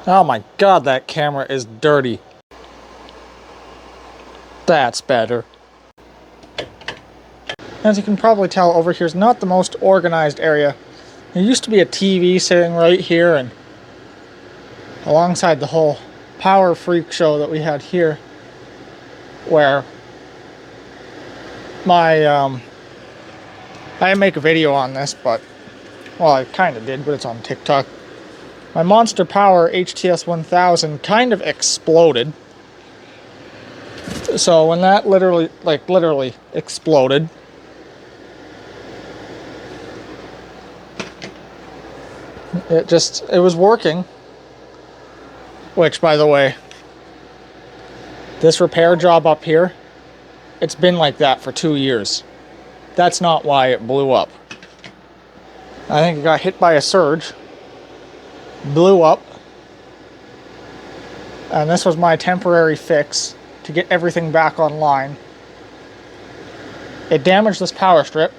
Oh my god, that camera is dirty. That's better. As you can probably tell, over here is not the most organized area. There used to be a TV sitting right here, and alongside the whole power freak show that we had here, where my I didn't make a video on this, but well, I kind of did, but it's on TikTok. My Monster Power HTS 1000 kind of exploded. So when that literally exploded, it was working. Which, by the way, this repair job up here, it's been like that for 2 years. That's not why it blew up. I think it got hit by a surge, blew up, and this was my temporary fix to get everything back online. It damaged this power strip,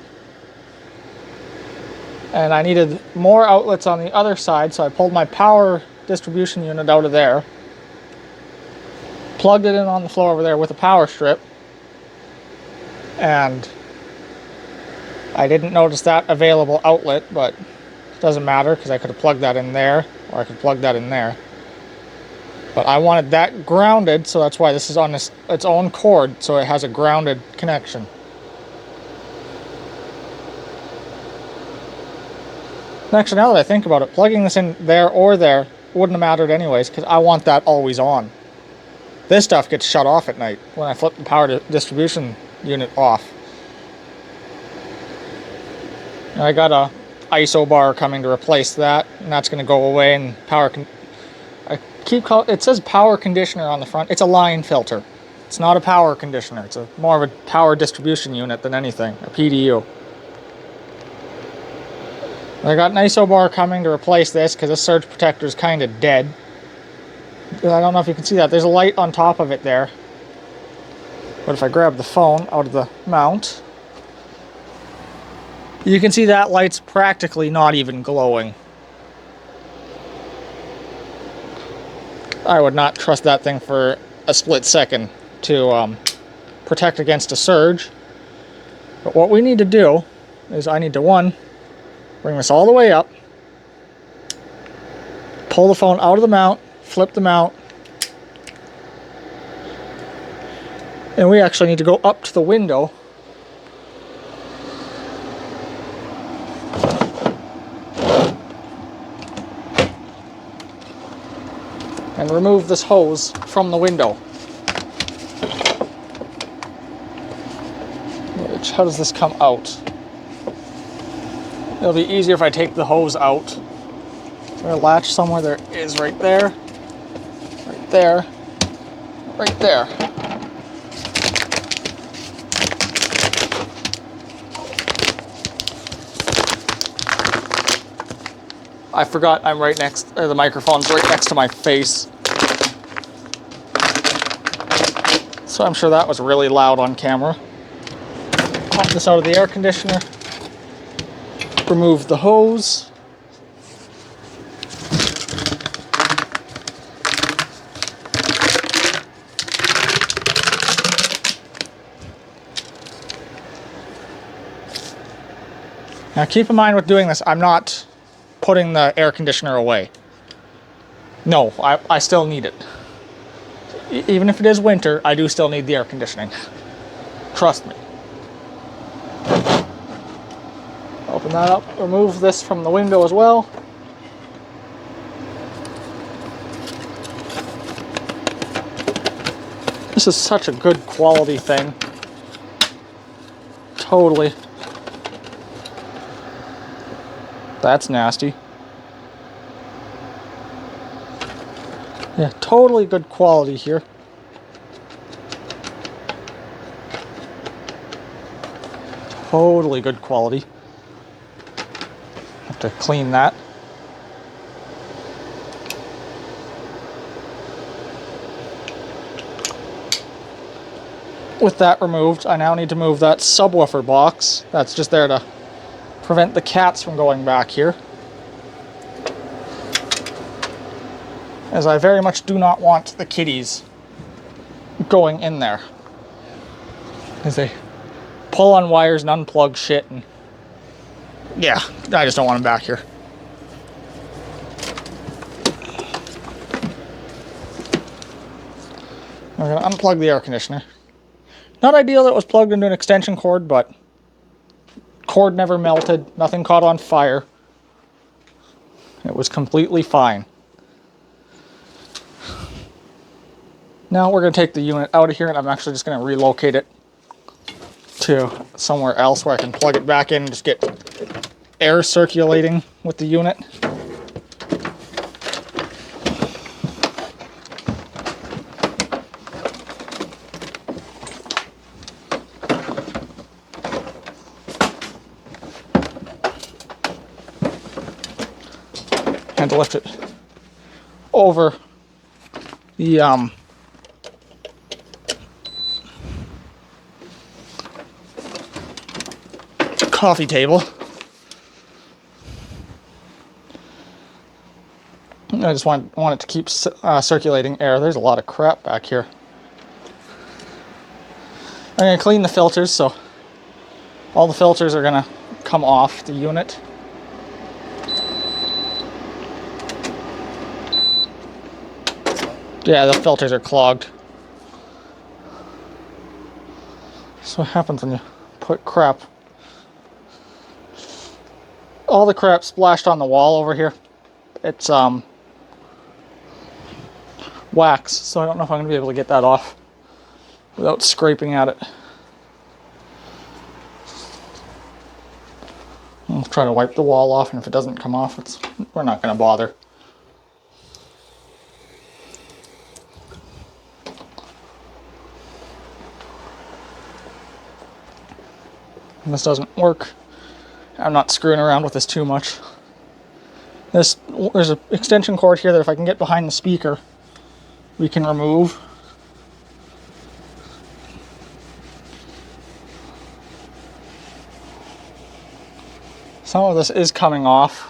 and I needed more outlets on the other side, so I pulled my power distribution unit out of there, plugged it in on the floor over there with a power strip, and I didn't notice that available outlet, but it doesn't matter because I could have plugged that in there, or I could plug that in there. But I wanted that grounded, so that's why this is on its own cord, so it has a grounded connection. Actually, now that I think about it, plugging this in there or there wouldn't have mattered anyways, because I want that always on. This stuff gets shut off at night when I flip the power distribution unit off. And I got a ISO bar coming to replace that, and that's going to go away. And it says power conditioner on the front. It's a line filter. It's not a power conditioner. It's more of a power distribution unit than anything, a PDU. I got an ISO bar coming to replace this because this surge protector is kind of dead. I don't know if you can see that. There's a light on top of it there. But if I grab the phone out of the mount, you can see that light's practically not even glowing. I would not trust that thing for a split second to protect against a surge. But what we need to do is I need to, bring this all the way up, pull the phone out of the mount, flip the mount, and we actually need to go up to the window and remove this hose from the window. How does this come out? It'll be easier if I take the hose out. Is there a latch somewhere? There is, right there. Right there. Right there. I forgot I'm right next, the microphone's right next to my face. So I'm sure that was really loud on camera. Pop this out of the air conditioner. Remove the hose. Now keep in mind with doing this, I'm not putting the air conditioner away. No, I still need it. Even if it is winter, I do still need the air conditioning. Trust me. Open that up, remove this from the window as well. This is such a good quality thing. Totally. That's nasty. Yeah, totally good quality here. Totally good quality. Have to clean that. With that removed, I now need to move that subwoofer box. That's just there to prevent the cats from going back here. as I very much do not want the kitties going in there, as they pull on wires and unplug shit, and yeah, I just don't want them back here. I'm going to unplug the air conditioner. Not ideal that it was plugged into an extension cord, but cord never melted, nothing caught on fire. It was completely fine. Now we're going to take the unit out of here, and I'm actually just going to relocate it to somewhere else where I can plug it back in and just get air circulating with the unit. And to lift it over the coffee table. I just want it to keep circulating air. There's a lot of crap back here. I'm going to clean the filters, so all the filters are going to come off the unit. Yeah, the filters are clogged. That's what happens when you put crap. All the crap splashed on the wall over here. It's wax, so I don't know if I'm going to be able to get that off without scraping at it. I'll try to wipe the wall off, and if it doesn't come off, we're not going to bother. And this doesn't work. I'm not screwing around with this too much. There's an extension cord here that if I can get behind the speaker, we can remove. Some of this is coming off.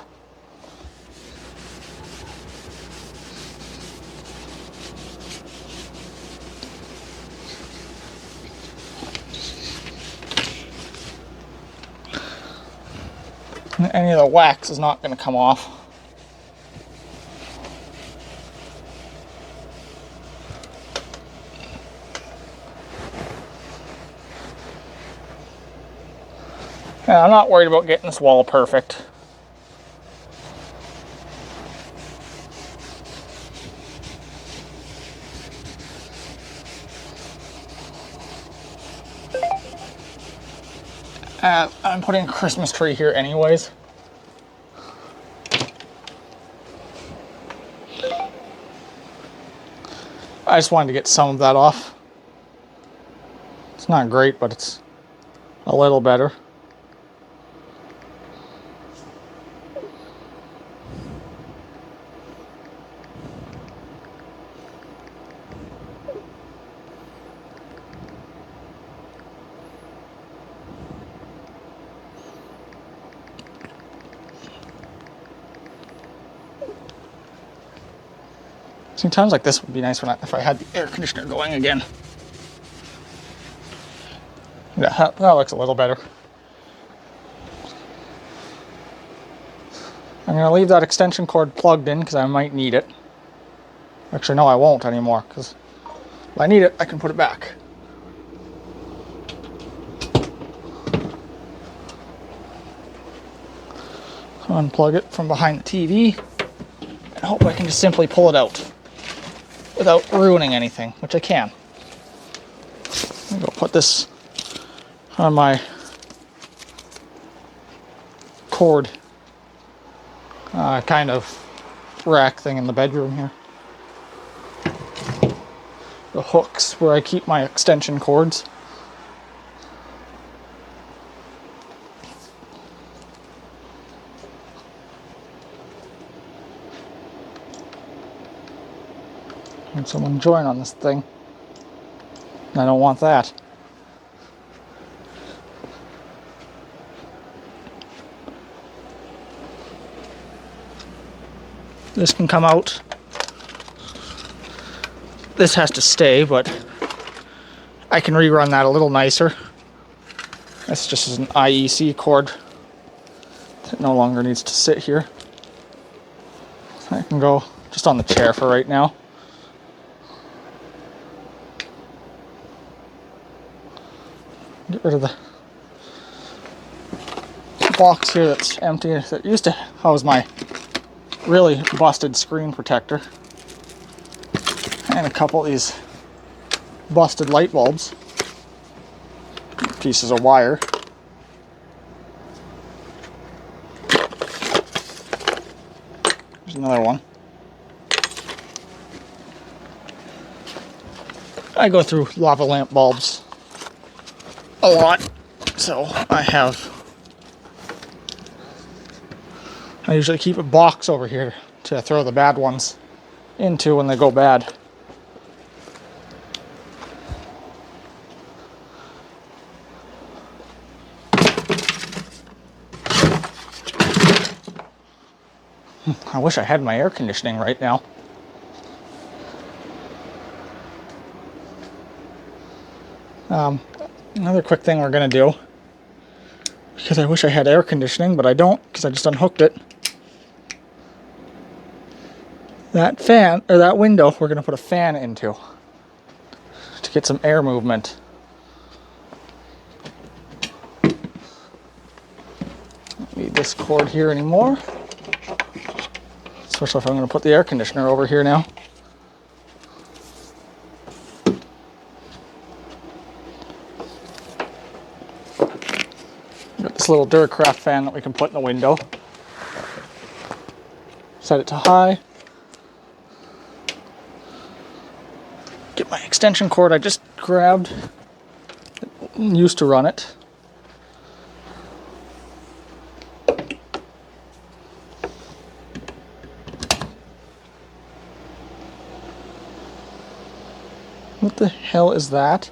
And any of the wax is not going to come off. And I'm not worried about getting this wall perfect. I'm putting a Christmas tree here anyways. I just wanted to get some of that off. It's not great, but it's a little better. See, times like this would be nice if I had the air conditioner going again. Yeah, that looks a little better. I'm going to leave that extension cord plugged in because I might need it. Actually, no, I won't anymore, because if I need it, I can put it back. Unplug it from behind the TV, and hope I can just simply pull it out without ruining anything, which I can. I'm going to put this on my cord kind of rack thing in the bedroom here. The hooks where I keep my extension cords. And someone join on this thing. I don't want that. This can come out this has to stay, but I can rerun that a little nicer. This just is an IEC cord that no longer needs to sit here. I can go just on the chair for right now. Get rid of the box here that's empty that used to house my really busted screen protector. And a couple of these busted light bulbs. Pieces of wire. There's another one. I go through lava lamp bulbs a lot, so I usually keep a box over here to throw the bad ones into when they go bad. I wish I had my air conditioning right now. Another quick thing we're going to do, because I wish I had air conditioning, but I don't because I just unhooked it. That fan, or that window, we're going to put a fan into to get some air movement. Don't need this cord here anymore. Especially if I'm going to put the air conditioner over here now. Got this little Duracraft fan that we can put in the window. Set it to high. Get my extension cord I just grabbed. Used to run it. What the hell is that?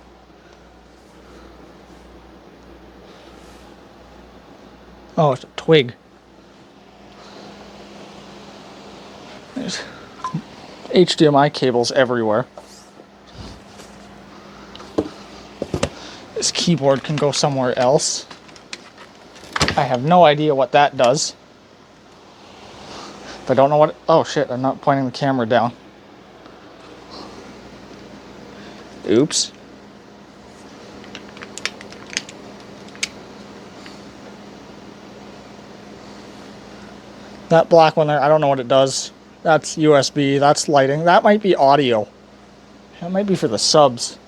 Oh, it's a twig. There's HDMI cables everywhere. This keyboard can go somewhere else. I have no idea what that does. If I don't know what... Oh shit, I'm not pointing the camera down. Oops. That black one there, I don't know what it does. That's USB, that's lighting. That might be audio. That might be for the subs.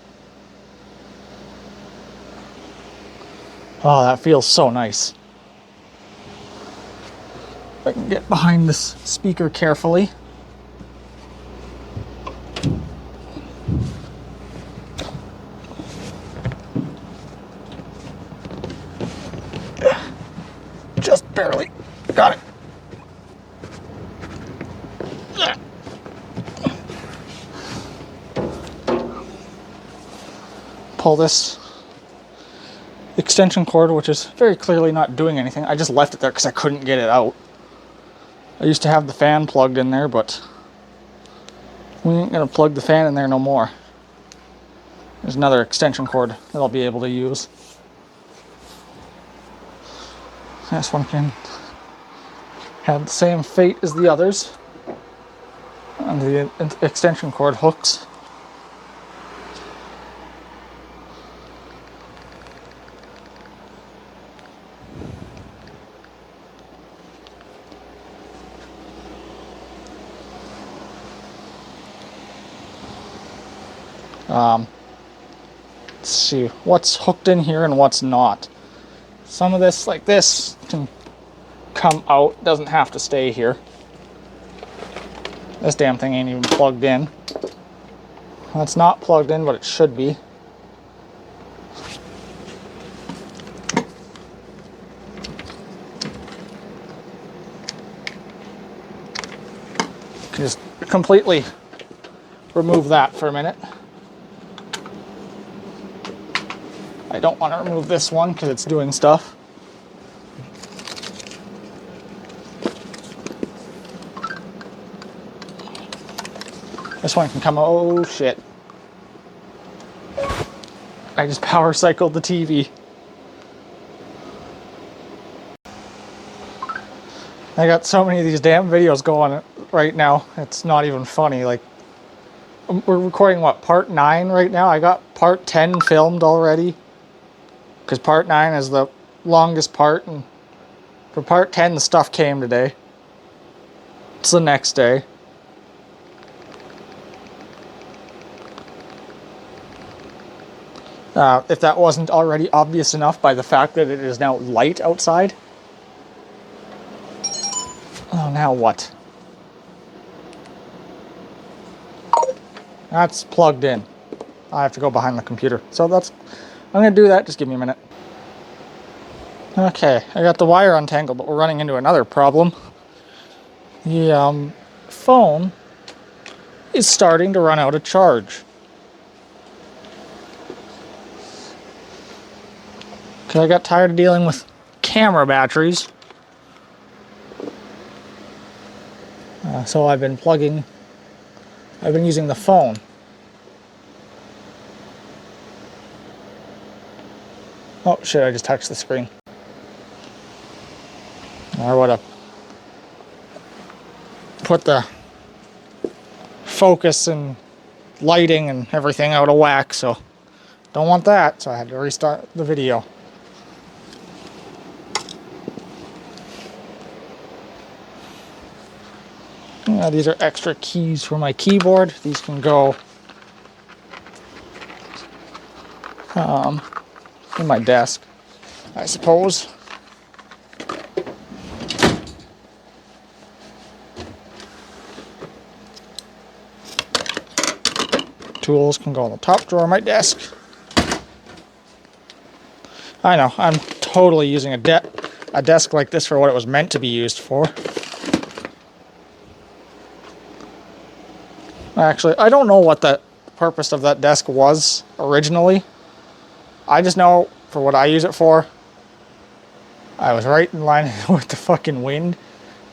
Oh, that feels so nice. If I can get behind this speaker carefully. Just barely. Got it. Pull this extension cord, which is very clearly not doing anything. I just left it there because I couldn't get it out. I used to have the fan plugged in there, but we ain't gonna plug the fan in there no more. There's another extension cord that I'll be able to use. This one can have the same fate as the others. And the extension cord hooks. Let's see what's hooked in here and what's not. Some of this, like this, can come out, doesn't have to stay here. This damn thing ain't even plugged in. That's not plugged in, but it should be. Can just completely remove that for a minute. I don't want to remove this one because it's doing stuff. This one can come, oh shit. I just power cycled the TV. I got so many of these damn videos going right now. It's not even funny. Like, we're recording what, part 9 right now? I got part 10 filmed already. Because part 9 is the longest part. And for part 10, the stuff came today. It's the next day. If that wasn't already obvious enough by the fact that it is now light outside. Oh, now what? That's plugged in. I have to go behind the computer. So I'm going to do that. Just give me a minute. Okay, I got the wire untangled, but we're running into another problem. The phone is starting to run out of charge. Because I got tired of dealing with camera batteries. So I've been using the phone. Oh shit, I just touched the screen. I would have put the focus and lighting and everything out of whack, so don't want that, so I had to restart the video. These are extra keys for my keyboard. These can go in my desk, I suppose. Tools can go in the top drawer of my desk. I know, I'm totally using a desk like this for what it was meant to be used for. Actually, I don't know what the purpose of that desk was originally. I just know for what I use it for, I was right in line with the fucking wind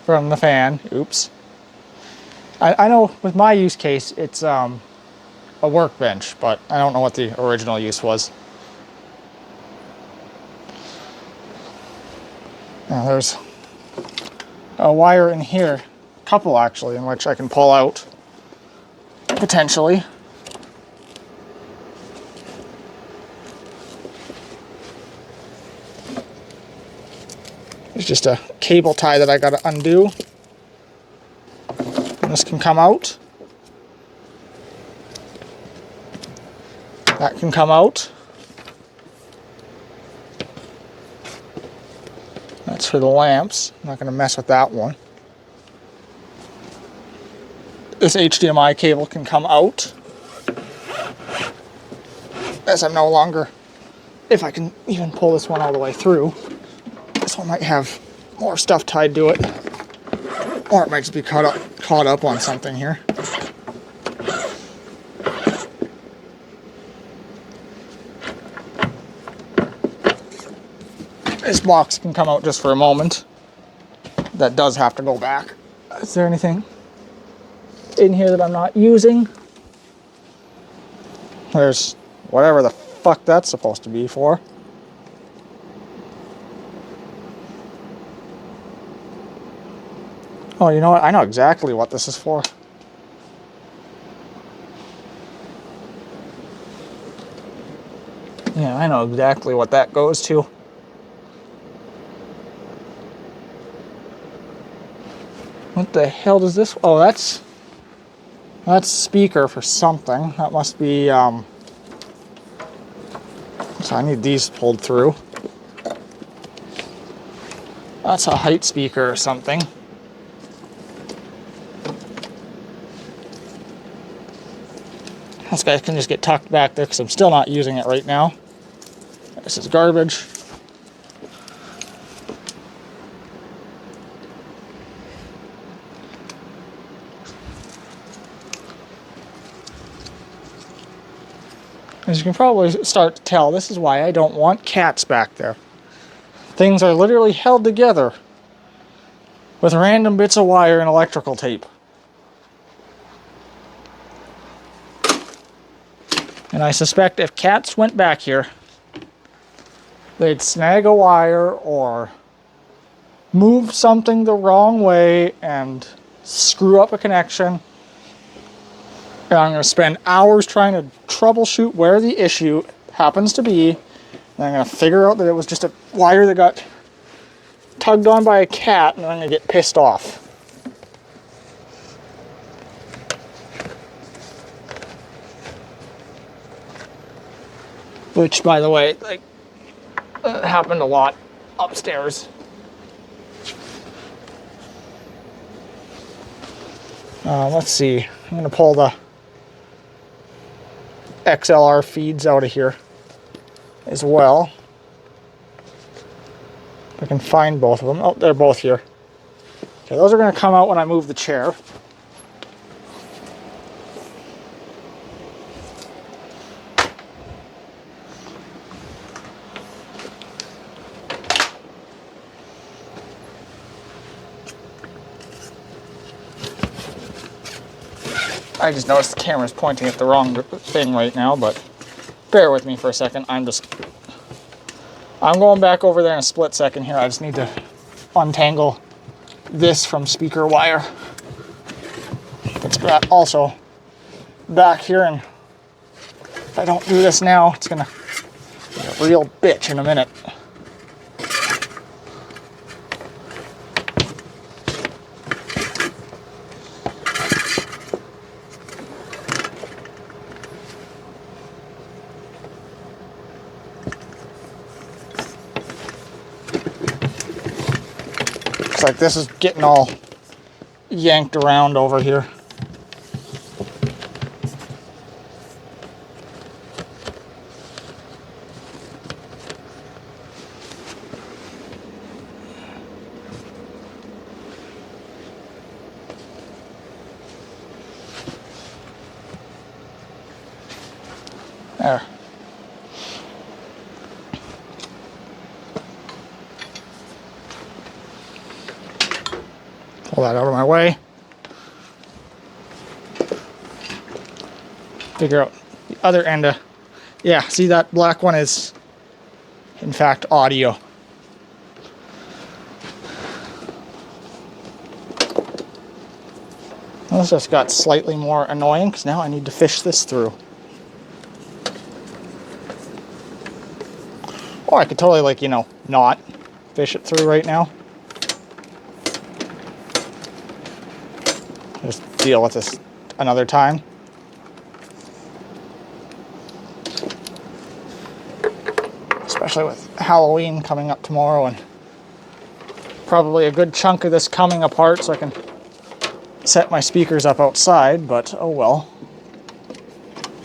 from the fan. Oops. I know with my use case, it's a workbench, but I don't know what the original use was. Now there's a wire in here, a couple actually, in which I can pull out. Potentially. There's just a cable tie that I gotta undo. And this can come out. That can come out. That's for the lamps. I'm not gonna mess with that one. This HDMI cable can come out, as I'm no longer, if I can even pull this one all the way through. This one might have more stuff tied to it, or it might just be caught up on something here. This box can come out just for a moment. That does have to go back. Is there anything in here that I'm not using? There's whatever the fuck that's supposed to be for. Oh, you know what? I know exactly what this is for. Yeah, I know exactly what that goes to. What the hell does this? Oh, that's speaker for something. That must be, so I need these pulled through. That's a height speaker or something. This guy can just get tucked back there because I'm still not using it right now. This is garbage. As you can probably start to tell, this is why I don't want cats back there. Things are literally held together with random bits of wire and electrical tape. And I suspect if cats went back here, they'd snag a wire or move something the wrong way and screw up a connection. And I'm going to spend hours trying to troubleshoot where the issue happens to be. And I'm going to figure out that it was just a wire that got tugged on by a cat, and I'm going to get pissed off. Which, by the way, like, happened a lot upstairs. Let's see. I'm going to pull the XLR feeds out of here as well. If I can find both of them. Oh, they're both here. Okay, those are going to come out when I move the chair. I just noticed the camera's pointing at the wrong thing right now, but bear with me for a second. I'm going back over there in a split second here. I just need to untangle this from speaker wire. It's also back here, and if I don't do this now, it's gonna be a real bitch in a minute. Looks like this is getting all yanked around over here. There. Pull that out of my way. Figure out the other end of... Yeah, see that black one is, in fact, audio. This just got slightly more annoying because now I need to fish this through. Or I could totally, like, you know, not fish it through right now. Just deal with this another time. Especially with Halloween coming up tomorrow and probably a good chunk of this coming apart so I can set my speakers up outside, but oh well.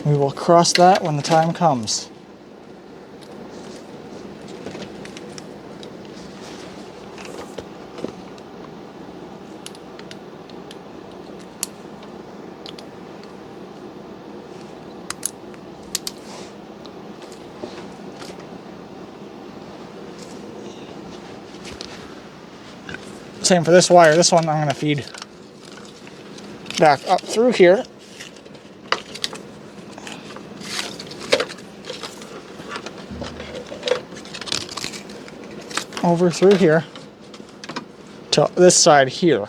We will cross that when the time comes. Same for this wire. This one I'm going to feed back up through here. Over through here to this side here.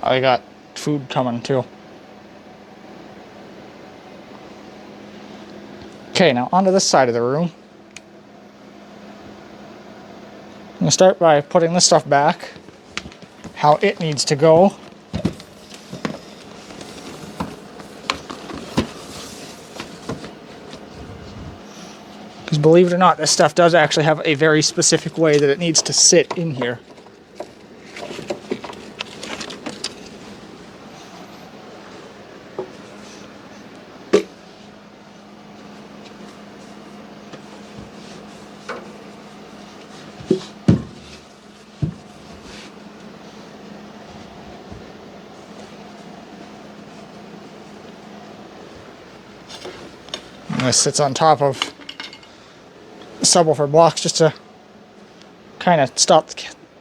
I got food coming too. Okay, now onto this side of the room. I'm going to start by putting this stuff back how it needs to go. Because believe it or not, this stuff does actually have a very specific way that it needs to sit in here. This sits on top of the subwoofer blocks just to kind of stop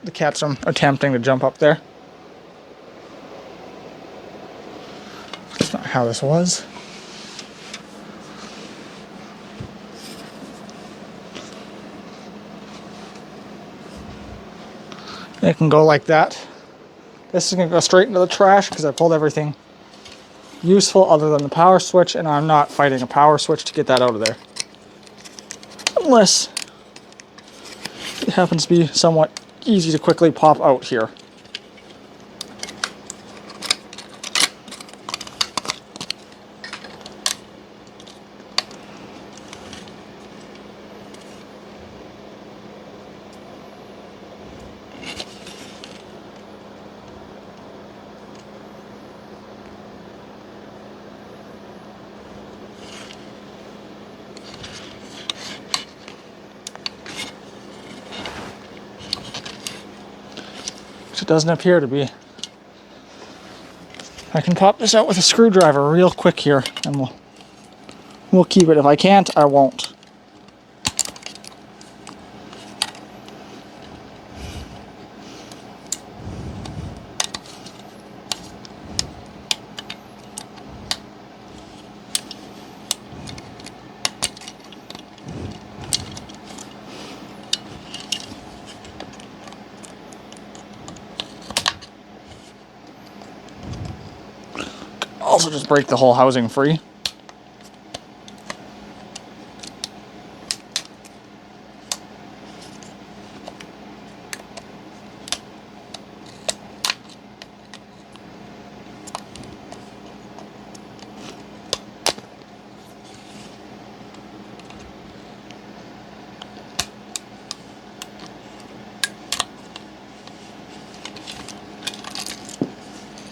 the cats from attempting to jump up there. That's not how this was. It can go like that. This is going to go straight into the trash because I pulled everything useful other than the power switch, and I'm not fighting a power switch to get that out of there. Unless it happens to be somewhat easy to quickly pop out here. It doesn't appear to be. I can pop this out with a screwdriver real quick here, and we'll keep it. If I can't, I won't. Also just break the whole housing free.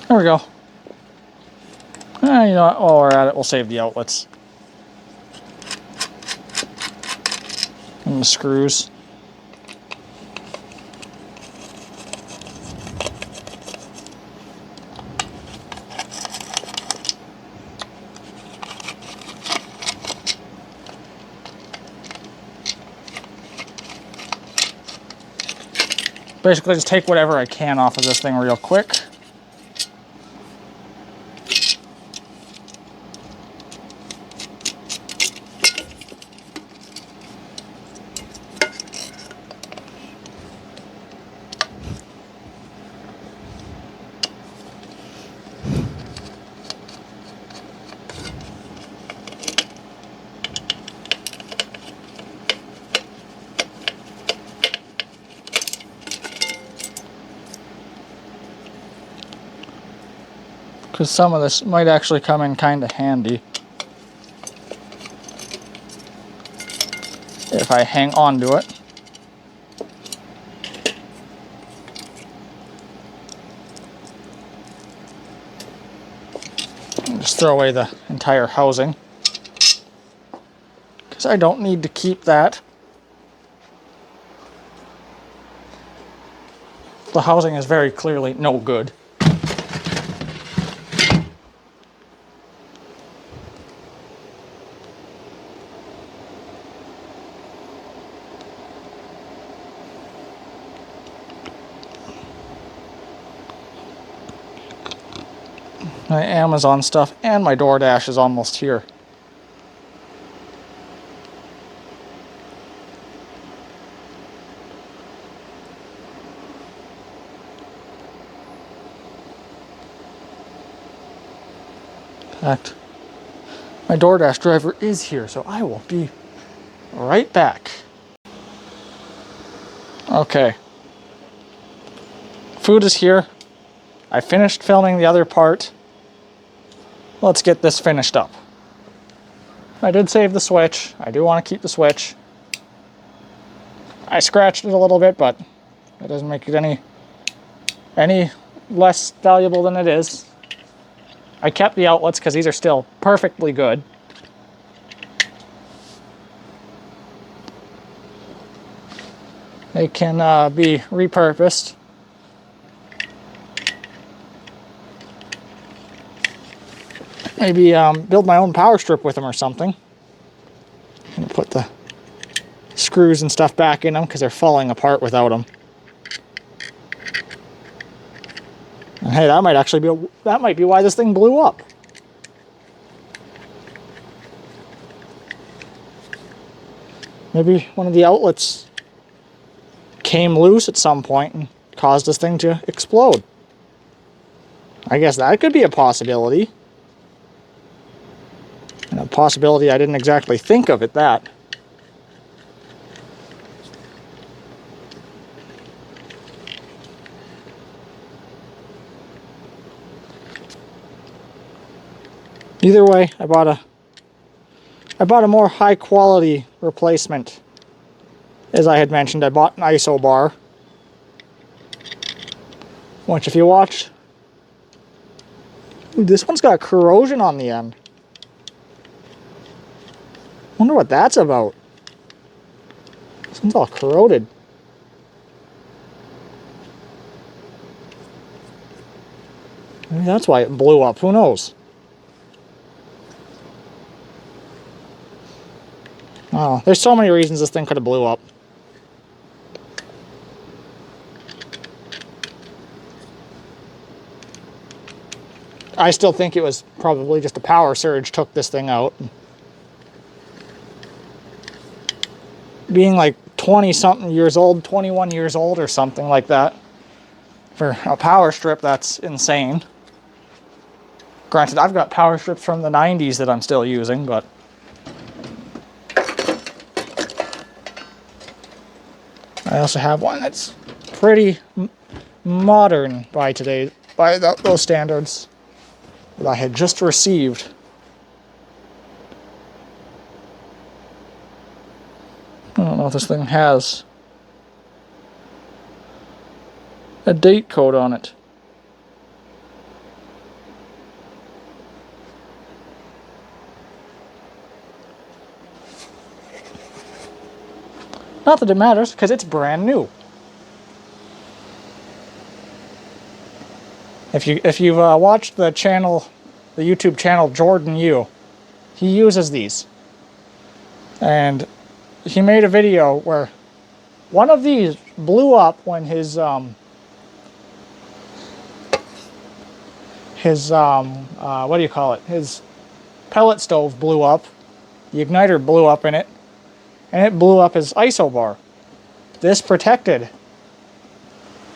There we go. You know what, while we're at it, we'll save the outlets. And the screws. Basically just take whatever I can off of this thing real quick. Because some of this might actually come in kind of handy if I hang on to it. And just throw away the entire housing, because I don't need to keep that. The housing is very clearly no good. My Amazon stuff and my DoorDash is almost here. In fact, my DoorDash driver is here, so I will be right back. Okay. Food is here. I finished filming the other part. Let's get this finished up. I did save the switch. I do want to keep the switch. I scratched it a little bit, but it doesn't make it any less valuable than it is. I kept the outlets because these are still perfectly good. They can be repurposed. Maybe build my own power strip with them or something. screws and stuff back in them because they're falling apart without them. And hey, that might actually be why this thing blew up. Maybe one of the outlets came loose at some point and caused this thing to explode. I guess that could be a possibility. And a possibility I didn't exactly think of at that. Either way, I bought a more high quality replacement. As I had mentioned, I bought an ISO bar, which if you watch, ooh, this one's got corrosion on the end. Wonder what that's about. This one's all corroded. Maybe that's why it blew up, who knows? Oh, there's so many reasons this thing could have blew up. I still think it was probably just a power surge took this thing out. Being like 20-something years old, 21 years old or something like that. For a power strip, that's insane. Granted, I've got power strips from the 90s that I'm still using, but... I also have one that's pretty modern by those standards that I had just received. I don't know if this thing has a date code on it. Not that it matters, because it's brand new. If you've watched the YouTube channel Jordan Yu, he uses these. And he made a video where one of these blew up when his what do you call it? His pellet stove blew up. The igniter blew up in it. And it blew up his ISO bar. This protected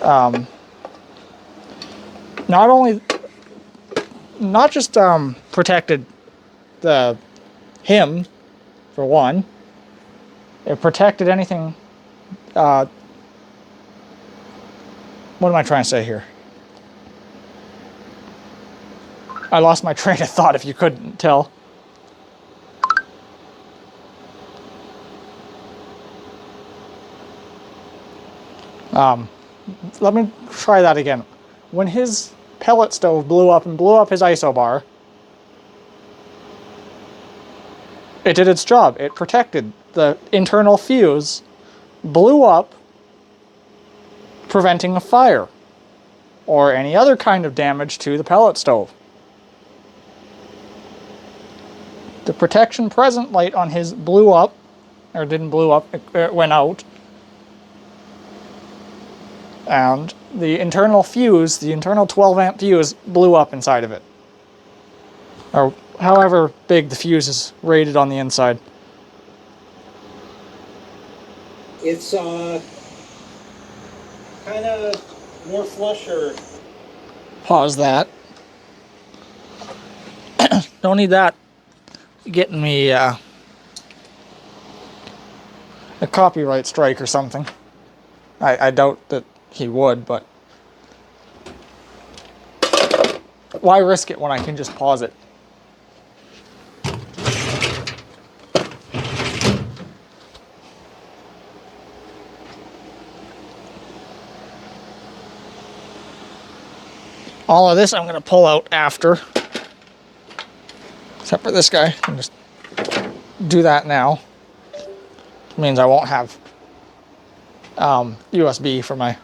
not just protected him for one. It protected anything. What am I trying to say here? I lost my train of thought if you couldn't tell. Let me try that again. When his pellet stove blew up and blew up his ISO bar, it did its job. It protected the internal fuse, blew up, preventing a fire or any other kind of damage to the pellet stove. The protection present light on his blew up, or didn't blow up, it went out. And the internal fuse, the internal 12 amp fuse, blew up inside of it. Or however big the fuse is rated on the inside. It's kind of more flusher. Pause that. Don't need that getting me a copyright strike or something. I doubt that he would, but why risk it when I can just pause it? All of this I'm going to pull out after, except for this guy. I can just do that now. It means I won't have USB for my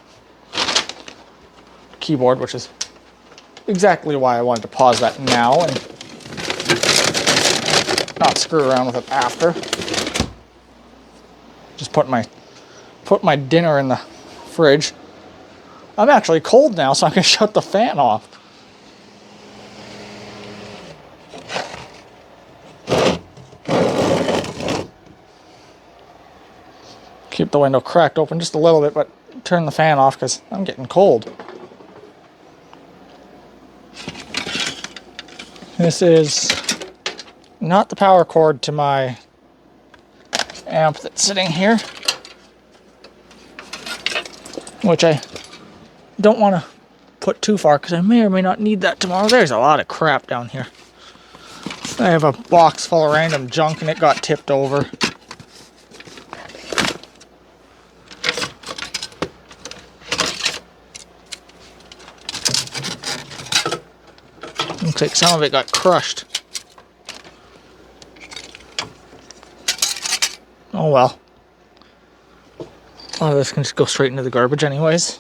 keyboard, which is exactly why I wanted to pause that now and not screw around with it after. Just put my dinner in the fridge. I'm actually cold now, so I can shut the fan off. Keep the window cracked open just a little bit, but turn the fan off because I'm getting cold. This is not the power cord to my amp that's sitting here, which I don't want to put too far because I may or may not need that tomorrow. There's a lot of crap down here. I have a box full of random junk and it got tipped over. Looks like some of it got crushed. Oh well. A lot of this can just go straight into the garbage anyways.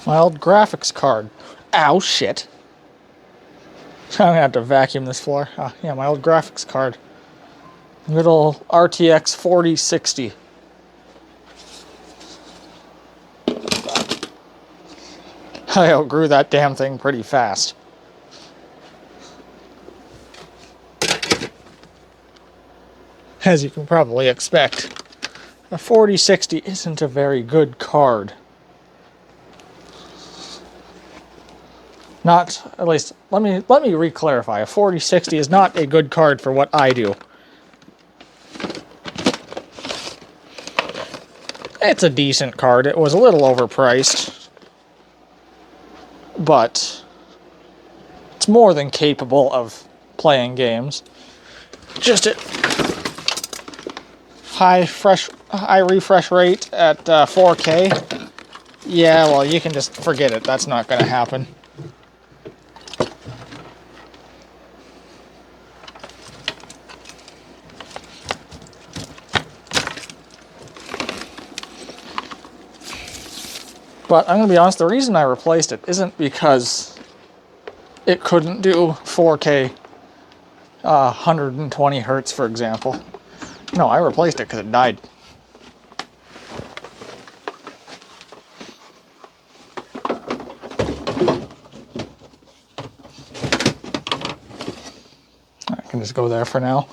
My old graphics card. Ow, shit. I'm gonna have to vacuum this floor. Yeah, my old graphics card. Good old RTX 4060. I outgrew that damn thing pretty fast. As you can probably expect, a 4060 isn't a very good card. Not, at least, let me re-clarify. A 4060 is not a good card for what I do. It's a decent card. It was a little overpriced, but it's more than capable of playing games. Just at high refresh rate at 4K. Yeah, well, you can just forget it. That's not going to happen. But I'm going to be honest, the reason I replaced it isn't because it couldn't do 4K 120 hertz, for example. No, I replaced it because it died. I can just go there for now.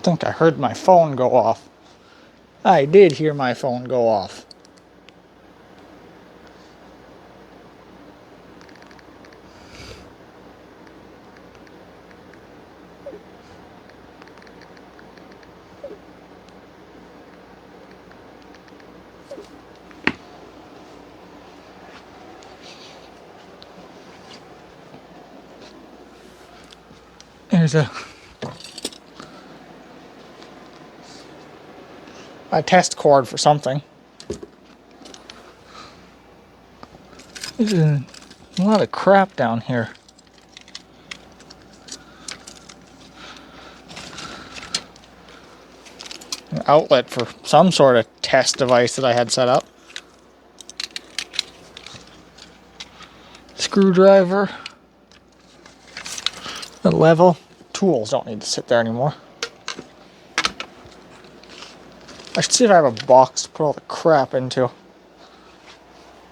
I think I heard my phone go off. I did hear my phone go off. There's a test cord for something. There's a lot of crap down here. An outlet for some sort of test device that I had set up. Screwdriver. A level. Tools don't need to sit there anymore. I should see if I have a box to put all the crap into.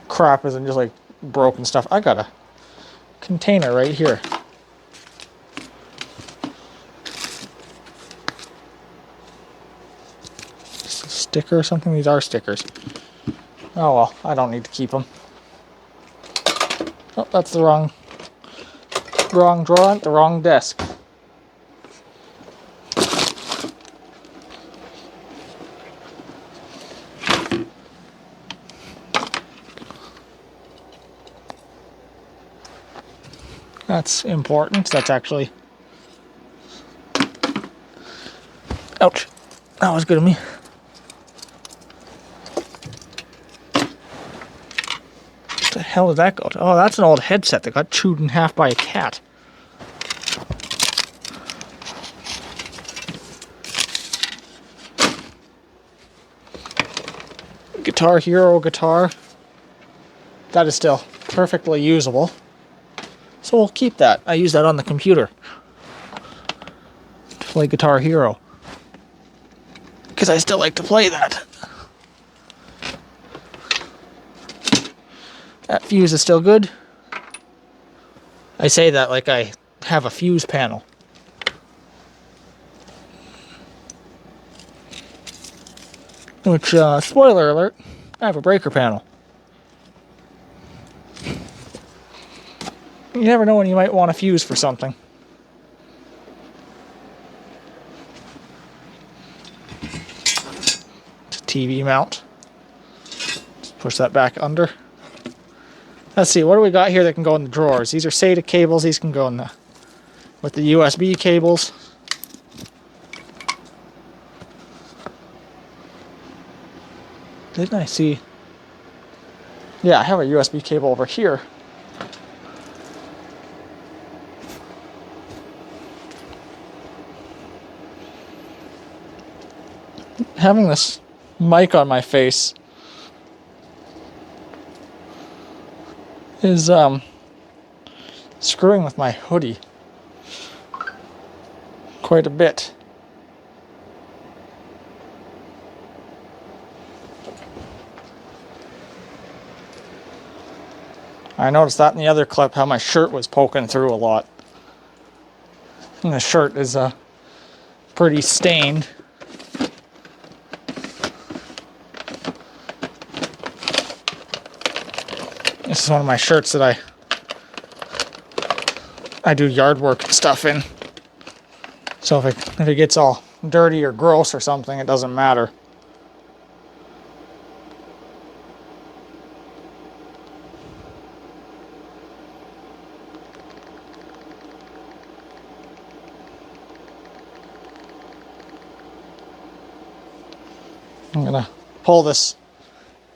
Crap isn't just like broken stuff. I got a container right here. Just a sticker or something? These are stickers. Oh well, I don't need to keep them. Oh, that's the wrong drawer at the wrong desk. That's important. That's actually... Ouch. That was good of me. hell did that go to? Oh, that's an old headset that got chewed in half by a cat. Guitar Hero guitar. That is still perfectly usable. So we'll keep that. I use that on the computer to play Guitar Hero. Because I still like to play that. That fuse is still good. I say that like I have a fuse panel. Which, spoiler alert, I have a breaker panel. You never know when you might want a fuse for something. It's a TV mount. Just push that back under. Let's see, what do we got here that can go in the drawers? These are SATA cables. These can go in the with the USB cables. Didn't I see? Yeah, I have a USB cable over here. Having this mic on my face is screwing with my hoodie quite a bit. I noticed that in the other clip, how my shirt was poking through a lot. And the shirt is pretty stained. This is one of my shirts that I do yard work and stuff in. So if it gets all dirty or gross or something, it doesn't matter. I'm gonna pull this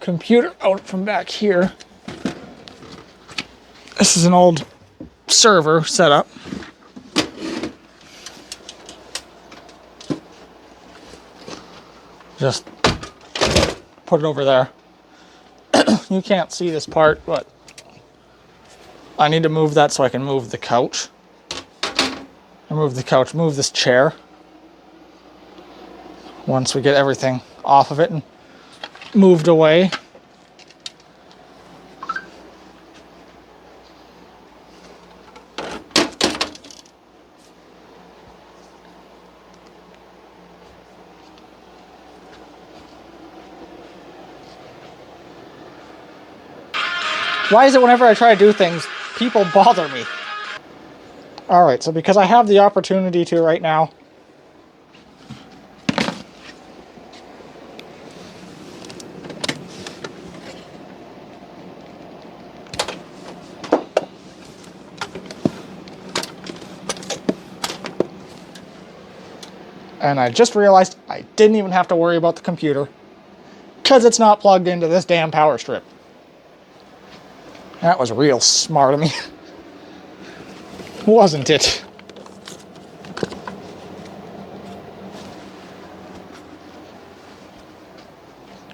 computer out from back here. This is an old server setup. Just put it over there. You can't see this part, but I need to move that so I can move the couch. Move this chair. Once we get everything off of it and moved away. Why is it whenever I try to do things, people bother me? Alright, so because I have the opportunity to right now, and I just realized I didn't even have to worry about the computer because it's not plugged into this damn power strip. That was real smart of me. Wasn't it?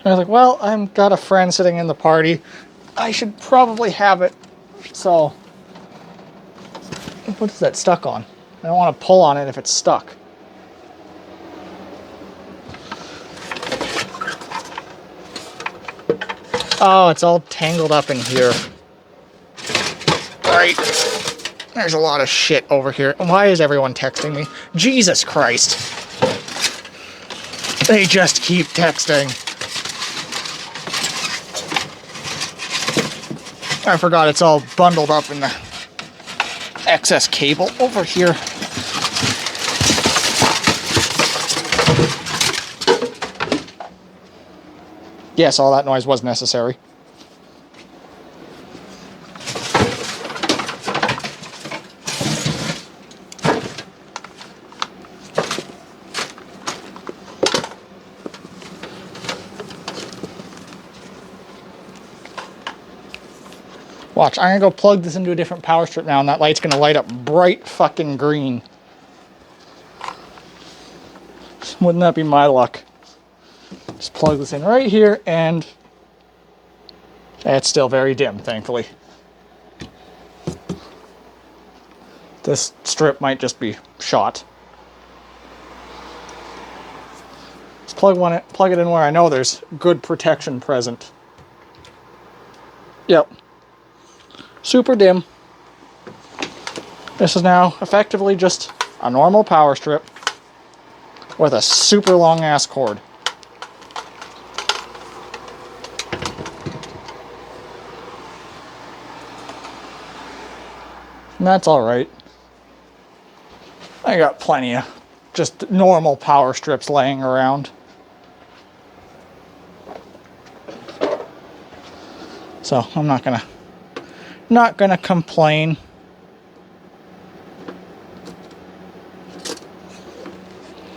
I was like, well, I've got a friend sitting in the party. I should probably have it. So, what is that stuck on? I don't want to pull on it if it's stuck. Oh, it's all tangled up in here. Right. There's a lot of shit over here. Why is everyone texting me? Jesus Christ. They just keep texting. I forgot it's all bundled up in the excess cable over here. Yes, all that noise was necessary. Watch, I'm gonna go plug this into a different power strip now, and that light's gonna light up bright fucking green. Wouldn't that be my luck? Just plug this in right here, and it's still very dim, thankfully. This strip might just be shot. Let's plug it in where I know there's good protection present. Yep. Super dim. This is now effectively just a normal power strip with a super long ass cord. And that's alright. I got plenty of just normal power strips laying around. So I'm not gonna complain.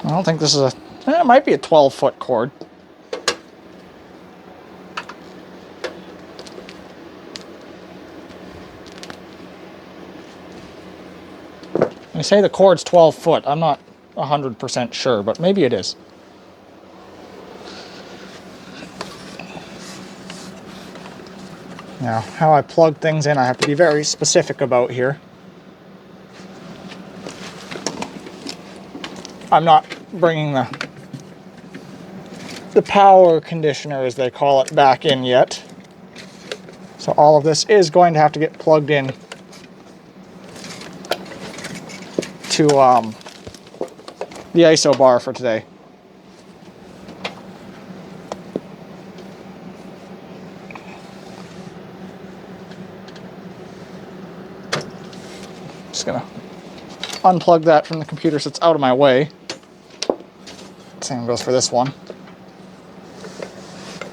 I don't think this is it might be a 12-foot cord. They say the cord's 12 foot. I'm not 100% sure, but maybe it is. Now, how I plug things in, I have to be very specific about here. I'm not bringing the power conditioner, as they call it, back in yet. So all of this is going to have to get plugged in to the ISO bar for today. Just gonna unplug that from the computer so it's out of my way. Same goes for this one.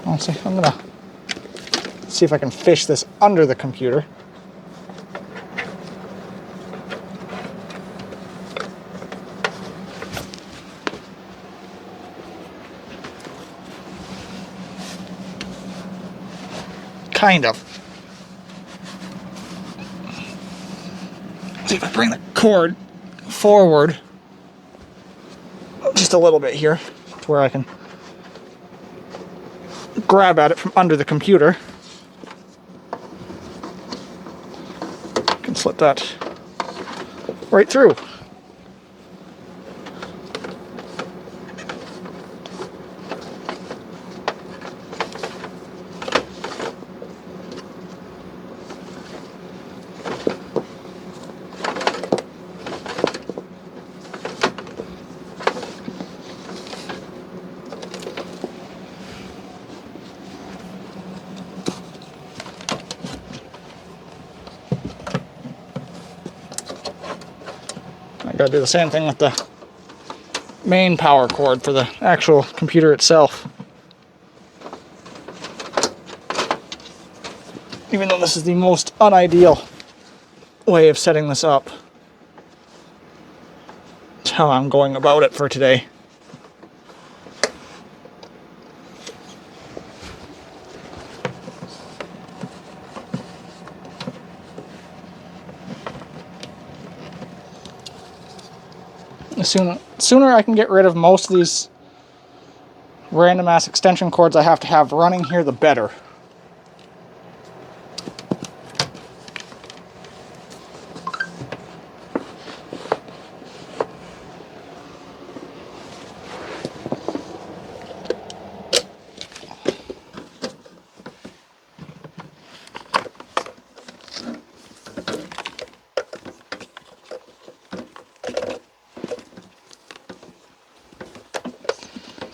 Let's see, I'm gonna see if I can fish this under the computer. Kind of. See if I bring the cord forward just a little bit here to where I can grab at it from under the computer. I can slip that right through. I gotta do the same thing with the main power cord for the actual computer itself. Even though this is the most unideal way of setting this up, it's how I'm going about it for today. The sooner I can get rid of most of these random ass extension cords I have to have running here, the better.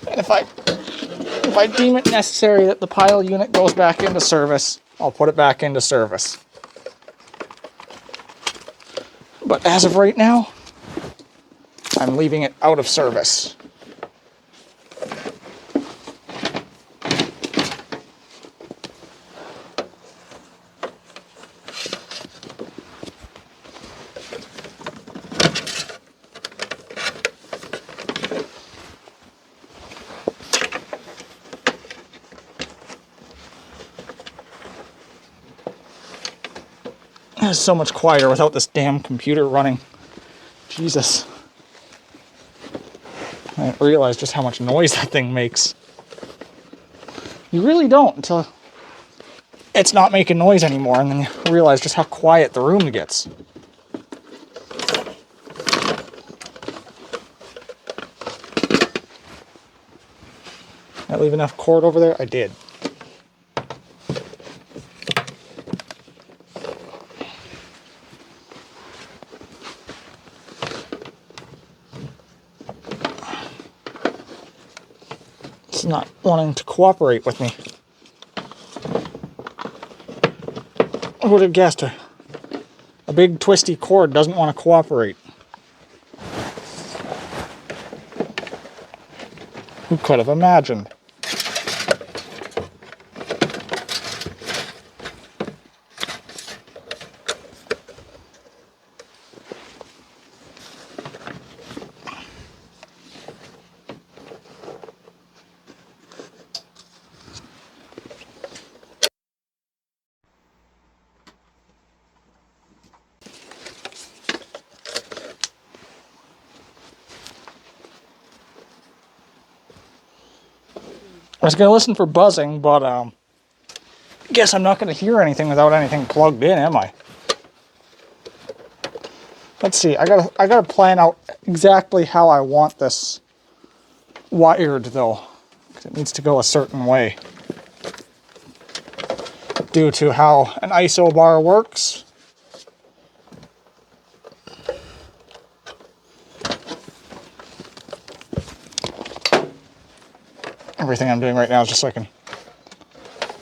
And if I deem it necessary that the pile unit goes back into service, I'll put it back into service. But as of right now, I'm leaving it out of service. It's so much quieter without this damn computer running. Jesus. I didn't realize just how much noise that thing makes. You really don't until it's not making noise anymore, and then you realize just how quiet the room gets. Did I leave enough cord over there? I did. It's not wanting to cooperate with me. Who would have guessed a big twisty cord doesn't want to cooperate? Who could have imagined? I was going to listen for buzzing, but guess I'm not going to hear anything without anything plugged in, am I? Let's see. I gotta plan out exactly how I want this wired, though, because it needs to go a certain way due to how an ISO bar works. Everything I'm doing right now is just so I can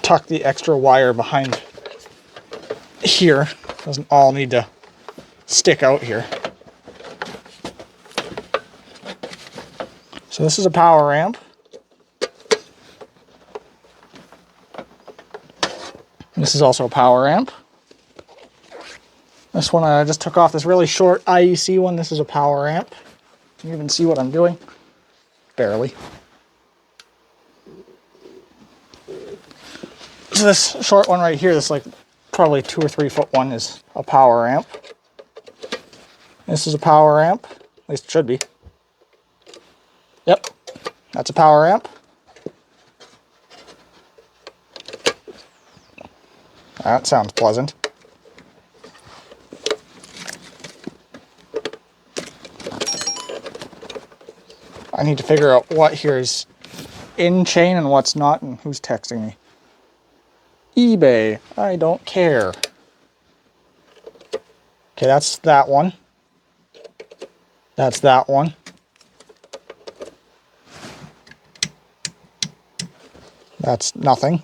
tuck the extra wire behind here. Doesn't all need to stick out here. So this is a power amp. This is also a power amp. This one I just took off this really short IEC one. This is a power amp. Can you even see what I'm doing? Barely. So this short one right here, this like probably 2 or 3 foot one, is a power amp. This is a power amp, at least it should be. Yep, that's a power amp. That sounds pleasant. I need to figure out what here is in chain and what's not, and who's texting me. eBay, I don't care. Okay, that's that one. That's that one. That's nothing.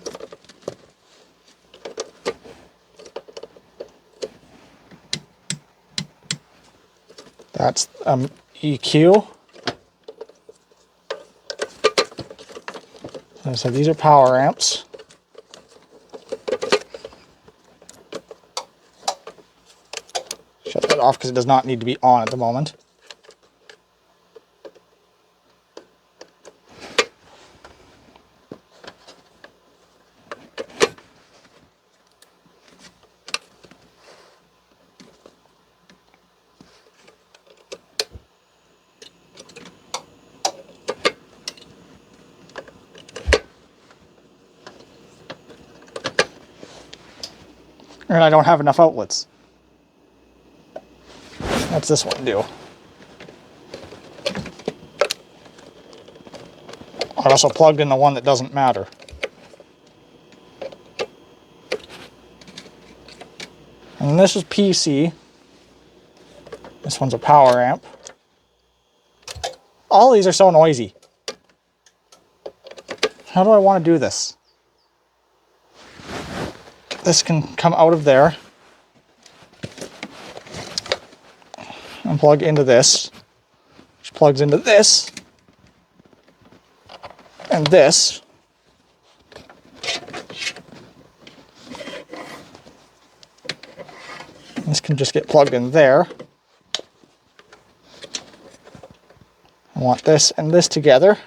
That's EQ. So these are power amps. Shut that off because it does not need to be on at the moment. And I don't have enough outlets. What's this one do? I also plugged in the one that doesn't matter. And this is PC. This one's a power amp. All these are so noisy. How do I want to do this? This can come out of there and plug into this, which plugs into this and this. This can just get plugged in there. I want this and this together.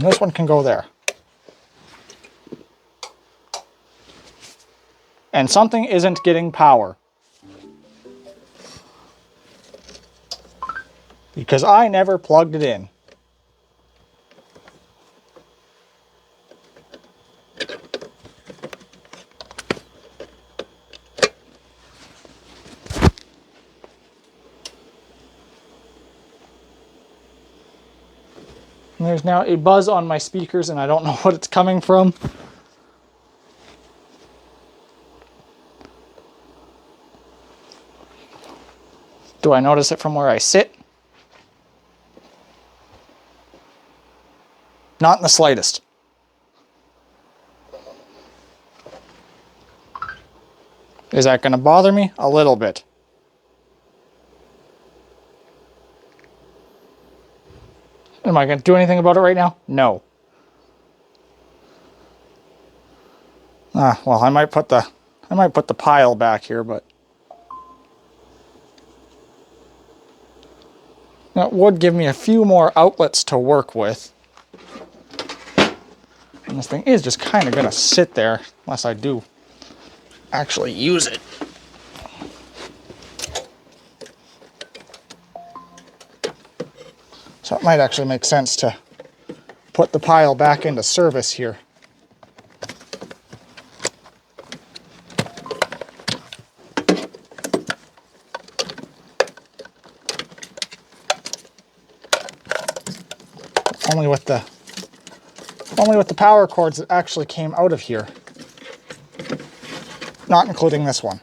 And this one can go there. And something isn't getting power. Because I never plugged it in. And there's now a buzz on my speakers and I don't know what it's coming from. Do I notice it from where I sit? Not in the slightest. Is that going to bother me? A little bit. Am I going to do anything about it right now? No. Well, I might put the pile back here, but that would give me a few more outlets to work with. And this thing is just kind of going to sit there unless I do actually use it. So it might actually make sense to put the pile back into service here. Only with the power cords that actually came out of here. Not including this one.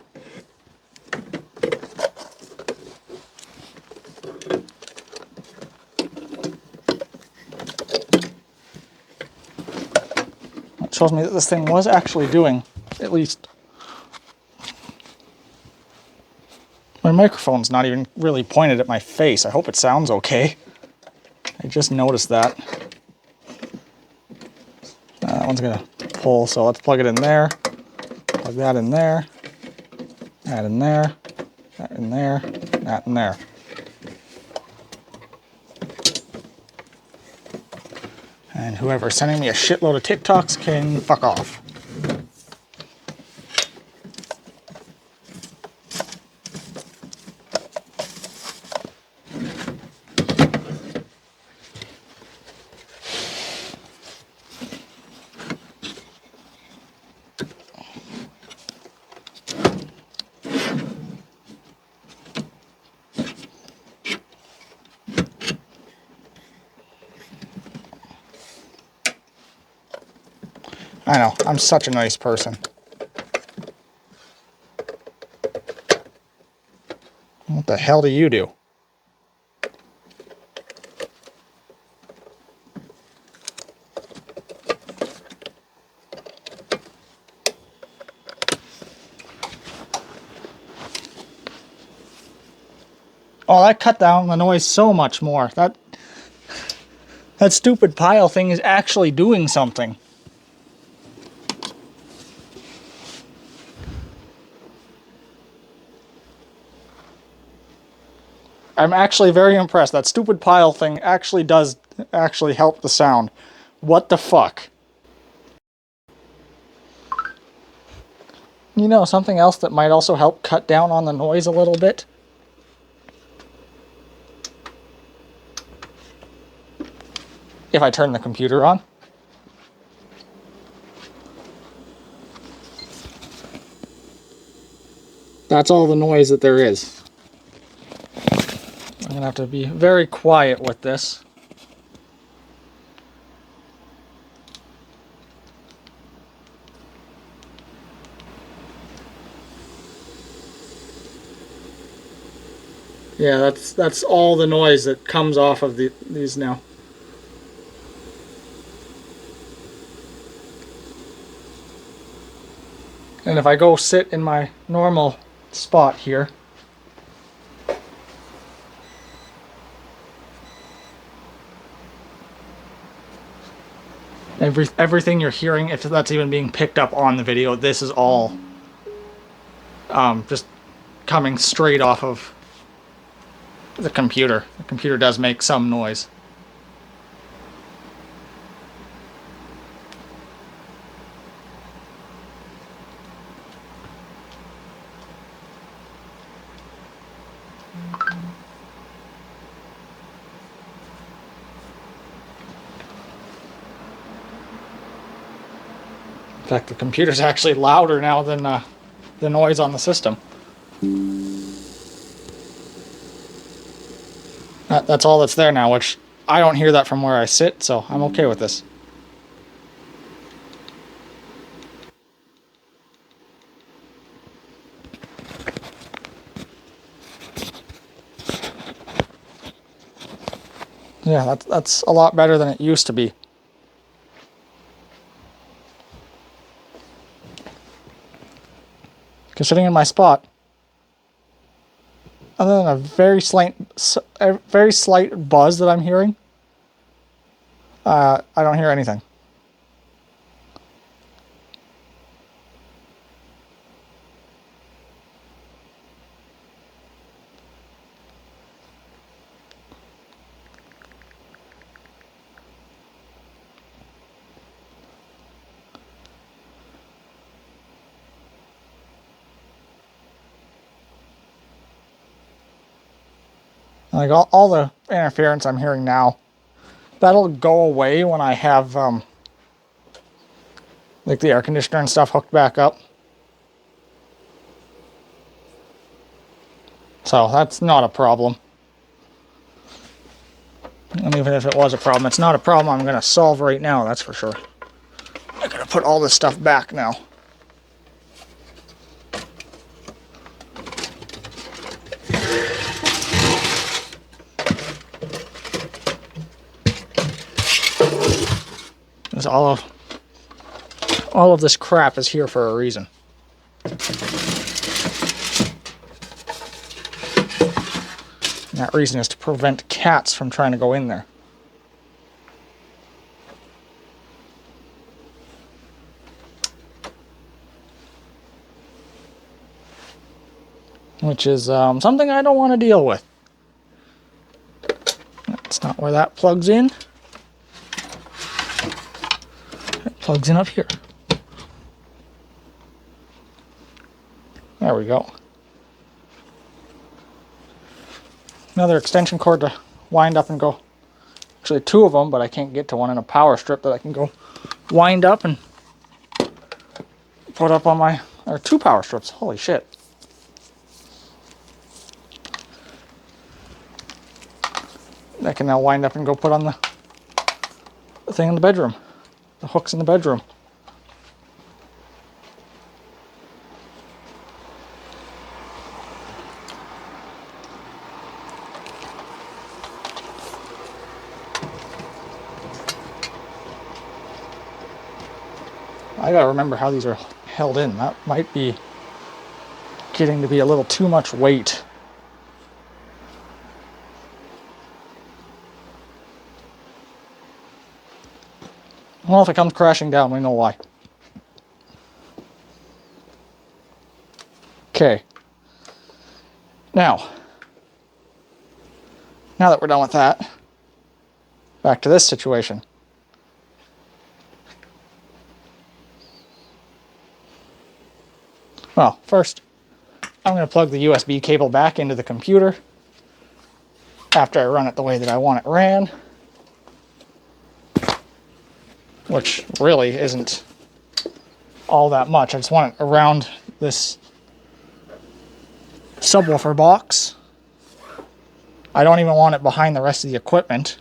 That shows me that this thing was actually doing at least. My microphone's not even really pointed at my face. I hope it sounds okay. I just noticed that. That one's gonna pull, so let's plug it in there. Plug that in there. That in there. That in there. That in there. And whoever's sending me a shitload of TikToks can fuck off. I know, I'm such a nice person. What the hell do you do? Oh, that cut down the noise so much more. That stupid pile thing is actually doing something. I'm actually very impressed. That stupid pile thing actually does help the sound. What the fuck? You know, something else that might also help cut down on the noise a little bit? If I turn the computer on. That's all the noise that there is. I'm gonna have to be very quiet with this. Yeah, that's all the noise that comes off of these now. And if I go sit in my normal spot here, everything you're hearing, if that's even being picked up on the video, this is all just coming straight off of the computer. The computer does make some noise. In fact, the computer's actually louder now than the noise on the system. That's all that's there now, which I don't hear that from where I sit, so I'm okay with this. Yeah, that's a lot better than it used to be. Because sitting in my spot, other than a very slight buzz that I'm hearing, I don't hear anything. Like all the interference I'm hearing now, that'll go away when I have like the air conditioner and stuff hooked back up. So that's not a problem. And even if it was a problem, it's not a problem I'm going to solve right now, that's for sure. I'm going to put all this stuff back now. All of this crap is here for a reason. And that reason is to prevent cats from trying to go in there. Which is something I don't want to deal with. That's not where that plugs in. Plugs in up here. There we go. Another extension cord to wind up and go. Actually, two of them, but I can't get to one in a power strip that I can go wind up and put up on my. There are two power strips. Holy shit. I can now wind up and go put on the thing in the bedroom. The hooks in the bedroom. I gotta remember how these are held in. That might be getting to be a little too much weight. Well, if it comes crashing down, we know why. Okay. Now that we're done with that, back to this situation. Well, first, I'm going to plug the USB cable back into the computer after I run it the way that I want it ran. Which really isn't all that much. I just want it around this subwoofer box. I don't even want it behind the rest of the equipment.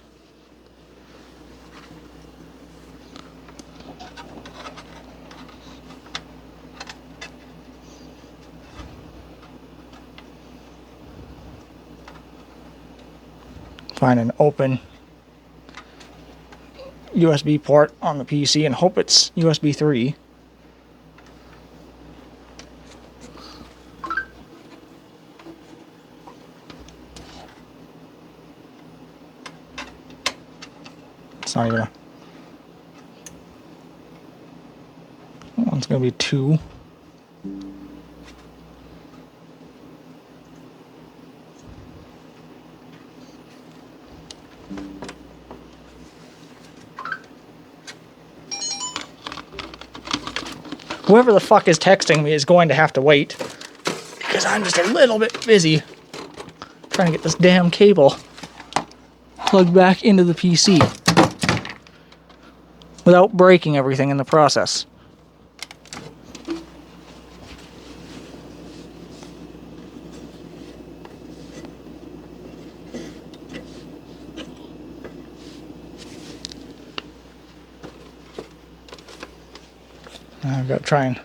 Find an open USB port on the PC and hope it's USB 3. It's not even a... That one's going to be 2. Whoever the fuck is texting me is going to have to wait, because I'm just a little bit busy trying to get this damn cable plugged back into the PC without breaking everything in the process. I've got to try and...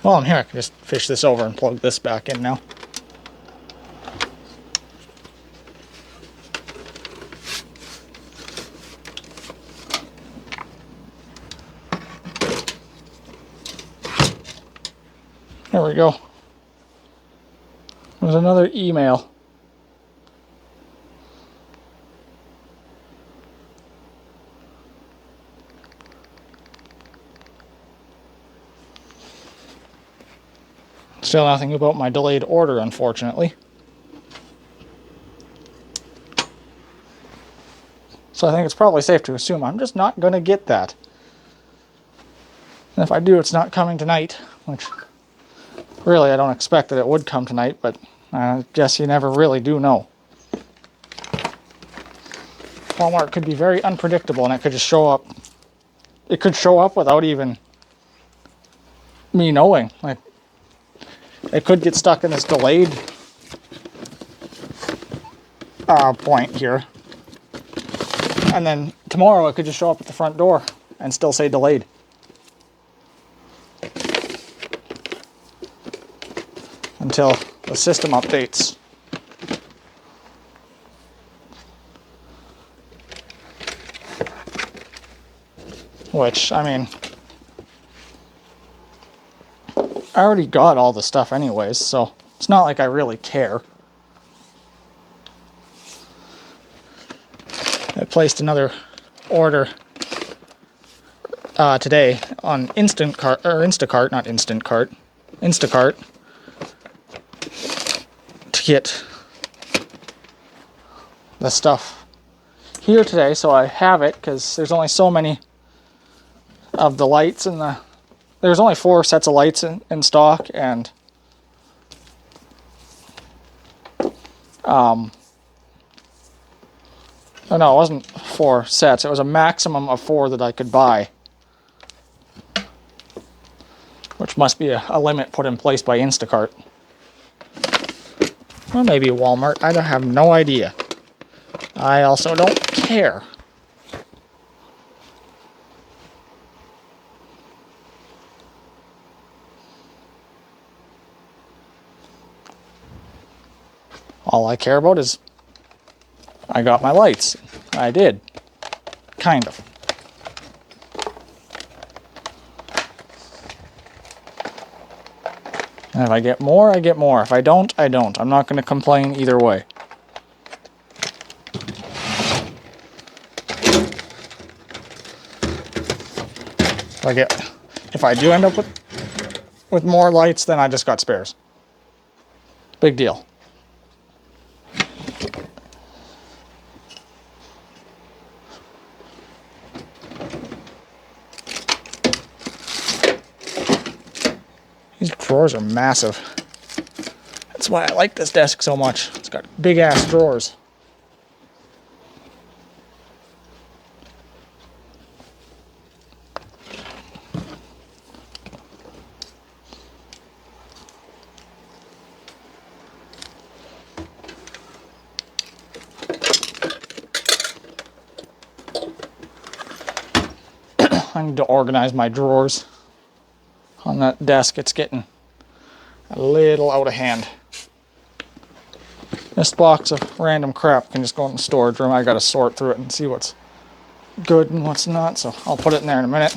Well, I'm here. I can just fish this over and plug this back in now. There we go. There's another email. Still nothing about my delayed order, unfortunately. So I think it's probably safe to assume I'm just not going to get that. And if I do, it's not coming tonight, which really I don't expect that it would come tonight, but I guess you never really do know. Walmart could be very unpredictable, and it could just show up. It could show up without even me knowing. Like, it could get stuck in this delayed point here. And then tomorrow it could just show up at the front door and still say delayed. Until the system updates. Which, I mean, I already got all the stuff anyways, so it's not like I really care. I placed another order today on Instacart, to get the stuff here today, so I have it, because there's only so many of the lights in the... There's only 4 sets of lights in stock, and oh no, it wasn't 4 sets. It was a maximum of 4 that I could buy, which must be a limit put in place by Instacart. Or maybe Walmart. I have no idea. I also don't care. All I care about is I got my lights. I did. Kind of. And if I get more, I get more. If I don't, I don't. I'm not going to complain either way. If I do end up with more lights, then I just got spares. Big deal. These drawers are massive. That's why I like this desk so much. It's got big ass drawers. I need to organize my drawers on that desk. It's getting a little out of hand. This box of random crap can just go in the storage room. I gotta sort through it and see what's good and what's not, so I'll put it in there in a minute.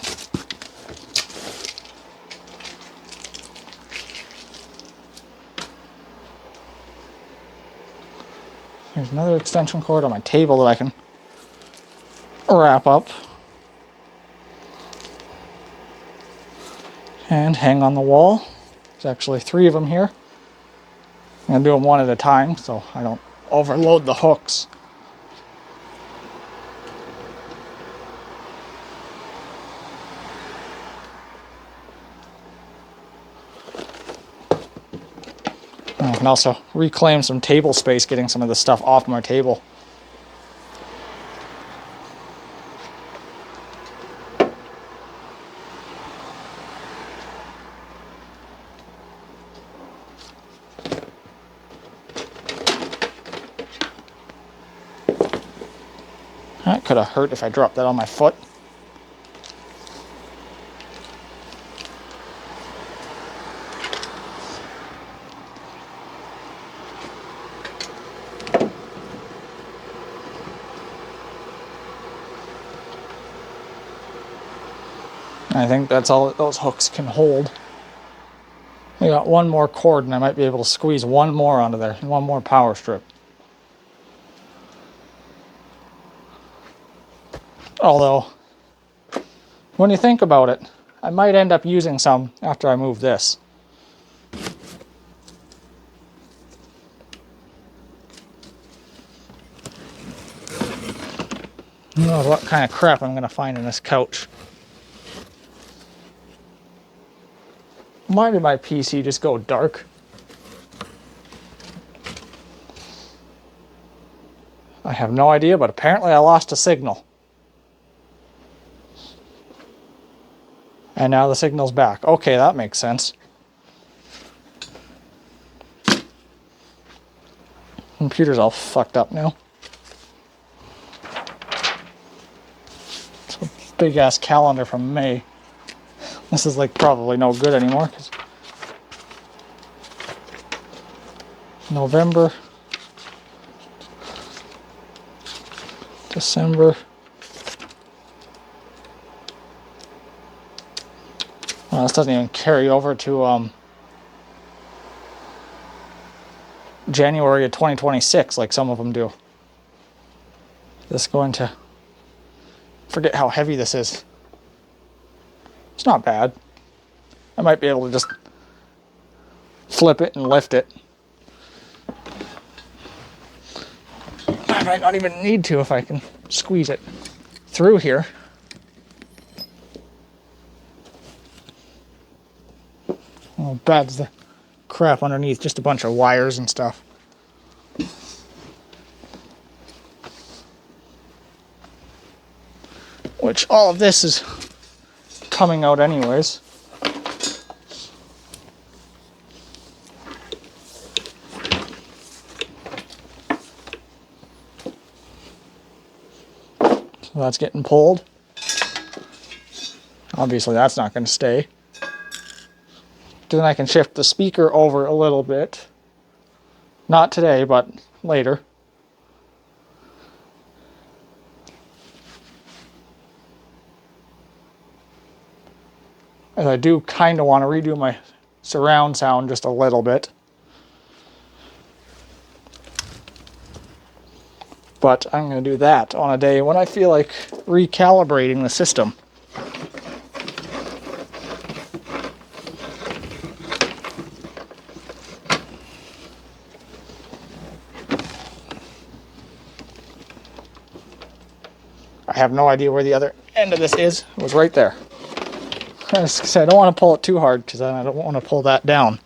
There's another extension cord on my table that I can wrap up and hang on the wall. There's actually 3 of them here. I'm going to do them one at a time so I don't overload the hooks. I can also reclaim some table space getting some of the stuff off my table. That could have hurt if I dropped that on my foot. I think that's all that those hooks can hold. I got one more cord and I might be able to squeeze one more onto there, one more power strip. Although, when you think about it, I might end up using some after I move this. Who knows what kind of crap I'm going to find in this couch. Why did my PC just go dark? I have no idea, but apparently I lost a signal. And now the signal's back. Okay, that makes sense. Computer's all fucked up now. It's a big ass calendar from May. This is like probably no good anymore because November, December. Well, this doesn't even carry over to January of 2026 like some of them do. This is going to forget how heavy this is. It's not bad. I might be able to just flip it and lift it. I might not even need to if I can squeeze it through here. Oh, bad's the crap underneath, just a bunch of wires and stuff. Which all of this is coming out anyways. So that's getting pulled. Obviously that's not going to stay. Then I can shift the speaker over a little bit. Not today, but later. And I do kind of want to redo my surround sound just a little bit. But I'm going to do that on a day when I feel like recalibrating the system. I have no idea where the other end of this is. It was right there. I don't want to pull it too hard because I don't want to pull that down.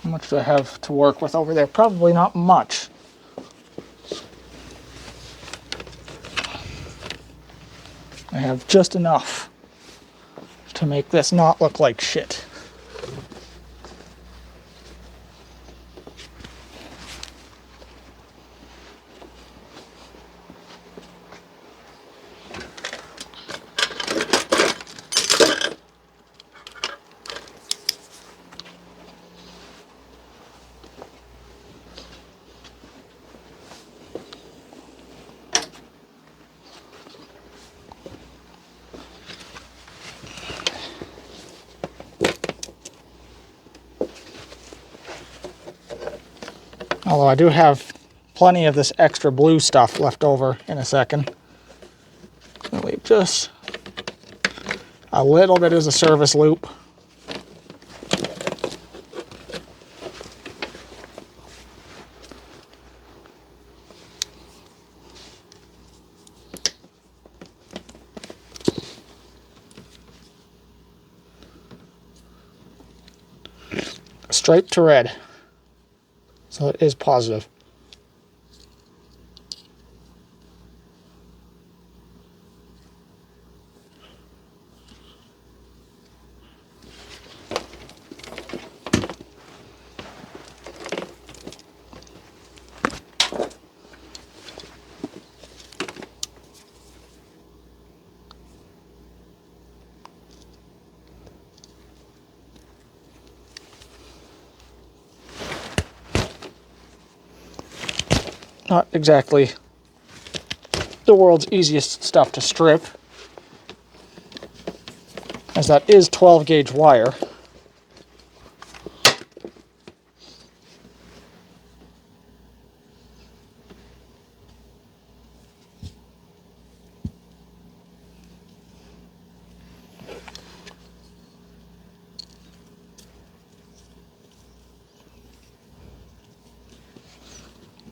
How much do I have to work with over there? Probably not much. I have just enough to make this not look like shit. Although I do have plenty of this extra blue stuff left over in a second. I'll leave just a little bit as a service loop. Straight to red. So it is positive. Not exactly the world's easiest stuff to strip, as that is 12 gauge wire.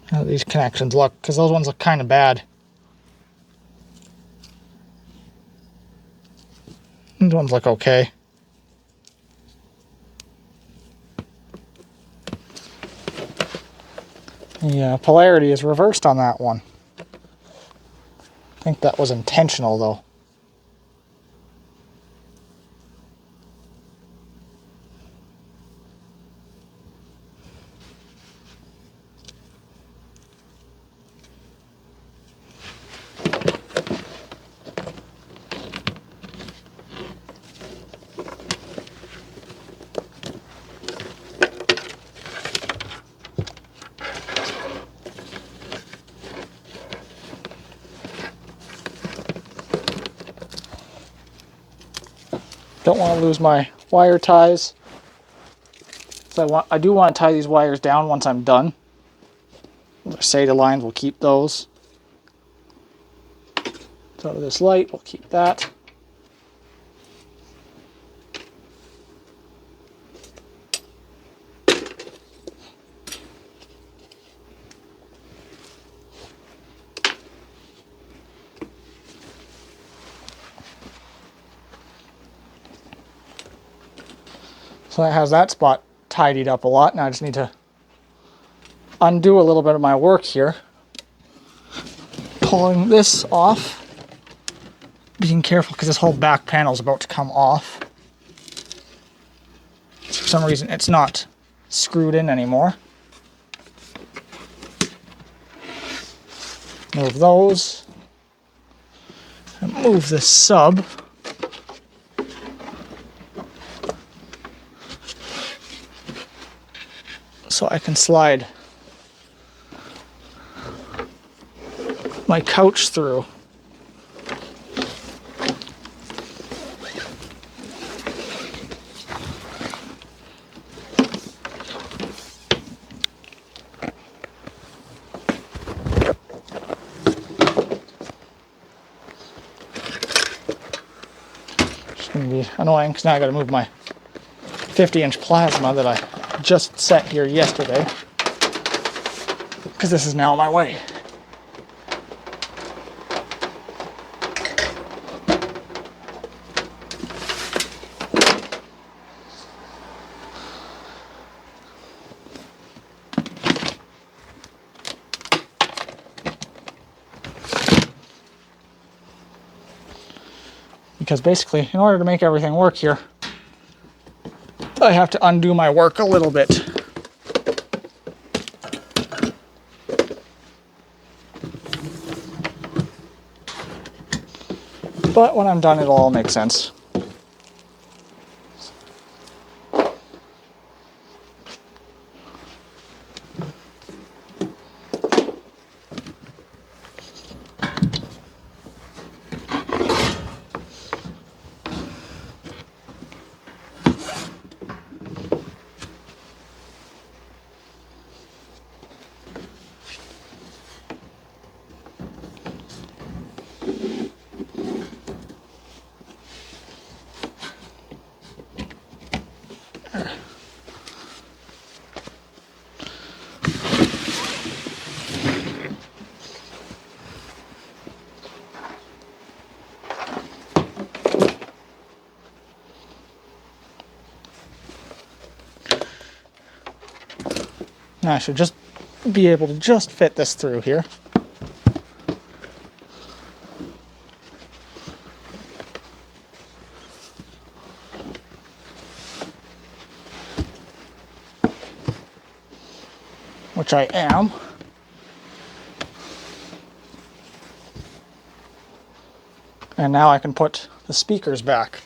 How these connections look, because those ones look kind of bad. These ones look okay. The polarity is reversed on that one. I think that was intentional though. Don't want to lose my wire ties. So I do want to tie these wires down once I'm done. The SATA lines, we'll keep those. So this light, we'll keep that. So that has that spot tidied up a lot. Now I just need to undo a little bit of my work here. Pulling this off. Being careful because this whole back panel is about to come off. For some reason it's not screwed in anymore. Move those. And move this sub. So I can slide my couch through. It's going to be annoying because now I got to move my 50-inch plasma that I just set here yesterday, because this is now my way. Because basically, in order to make everything work here, I have to undo my work a little bit. But when I'm done, it'll all make sense. I should just be able to just fit this through here. Which I am. And now I can put the speakers back.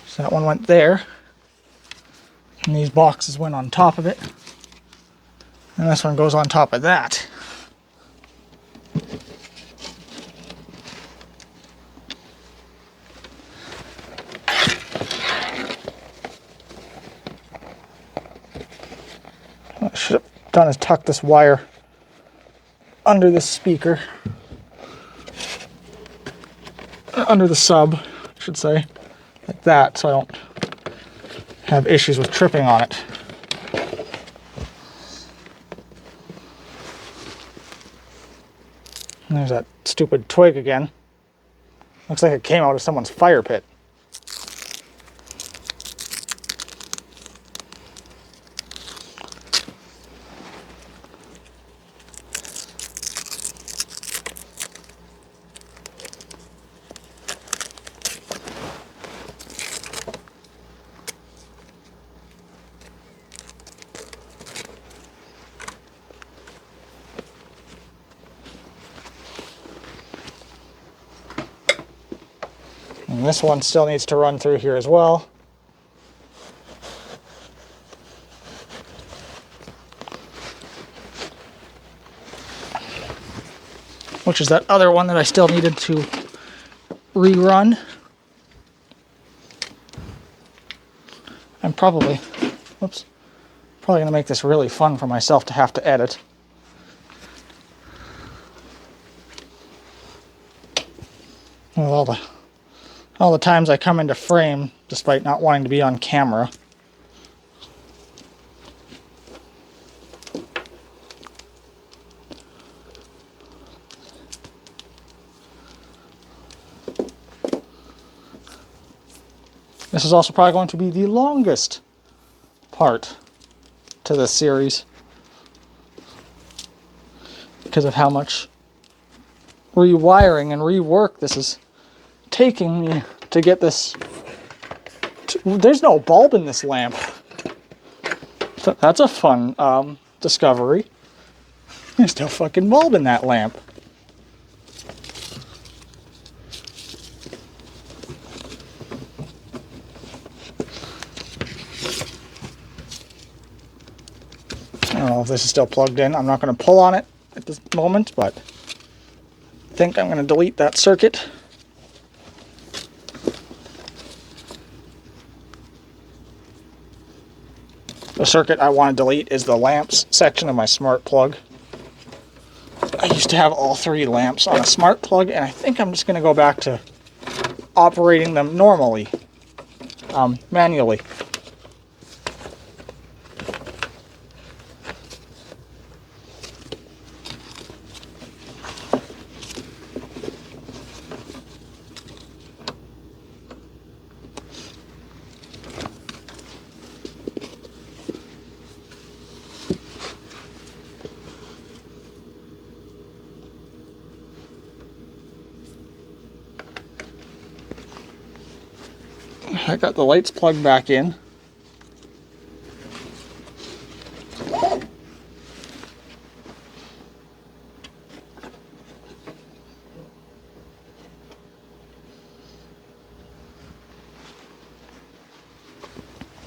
So that one went there. And these boxes went on top of it. And this one goes on top of that. What I should have done is tuck this wire under the speaker. Under the sub, I should say. Like that, so I don't have issues with tripping on it. And there's that stupid twig again. Looks like it came out of someone's fire pit. And this one still needs to run through here as well. Which is that other one that I still needed to rerun. I'm probably going to make this really fun for myself to have to edit. With all the times I come into frame despite not wanting to be on camera. This is also probably going to be the longest part to this series because of how much rewiring and rework this is taking me to get this. There's no bulb in this lamp. So that's a fun discovery. There's no fucking bulb in that lamp. I don't know if this is still plugged in. I'm not going to pull on it at this moment, but I think I'm going to delete that circuit. The circuit I want to delete is the lamps section of my smart plug. I used to have all three lamps on a smart plug, and I think I'm just going to go back to operating them normally, manually. I got the lights plugged back in.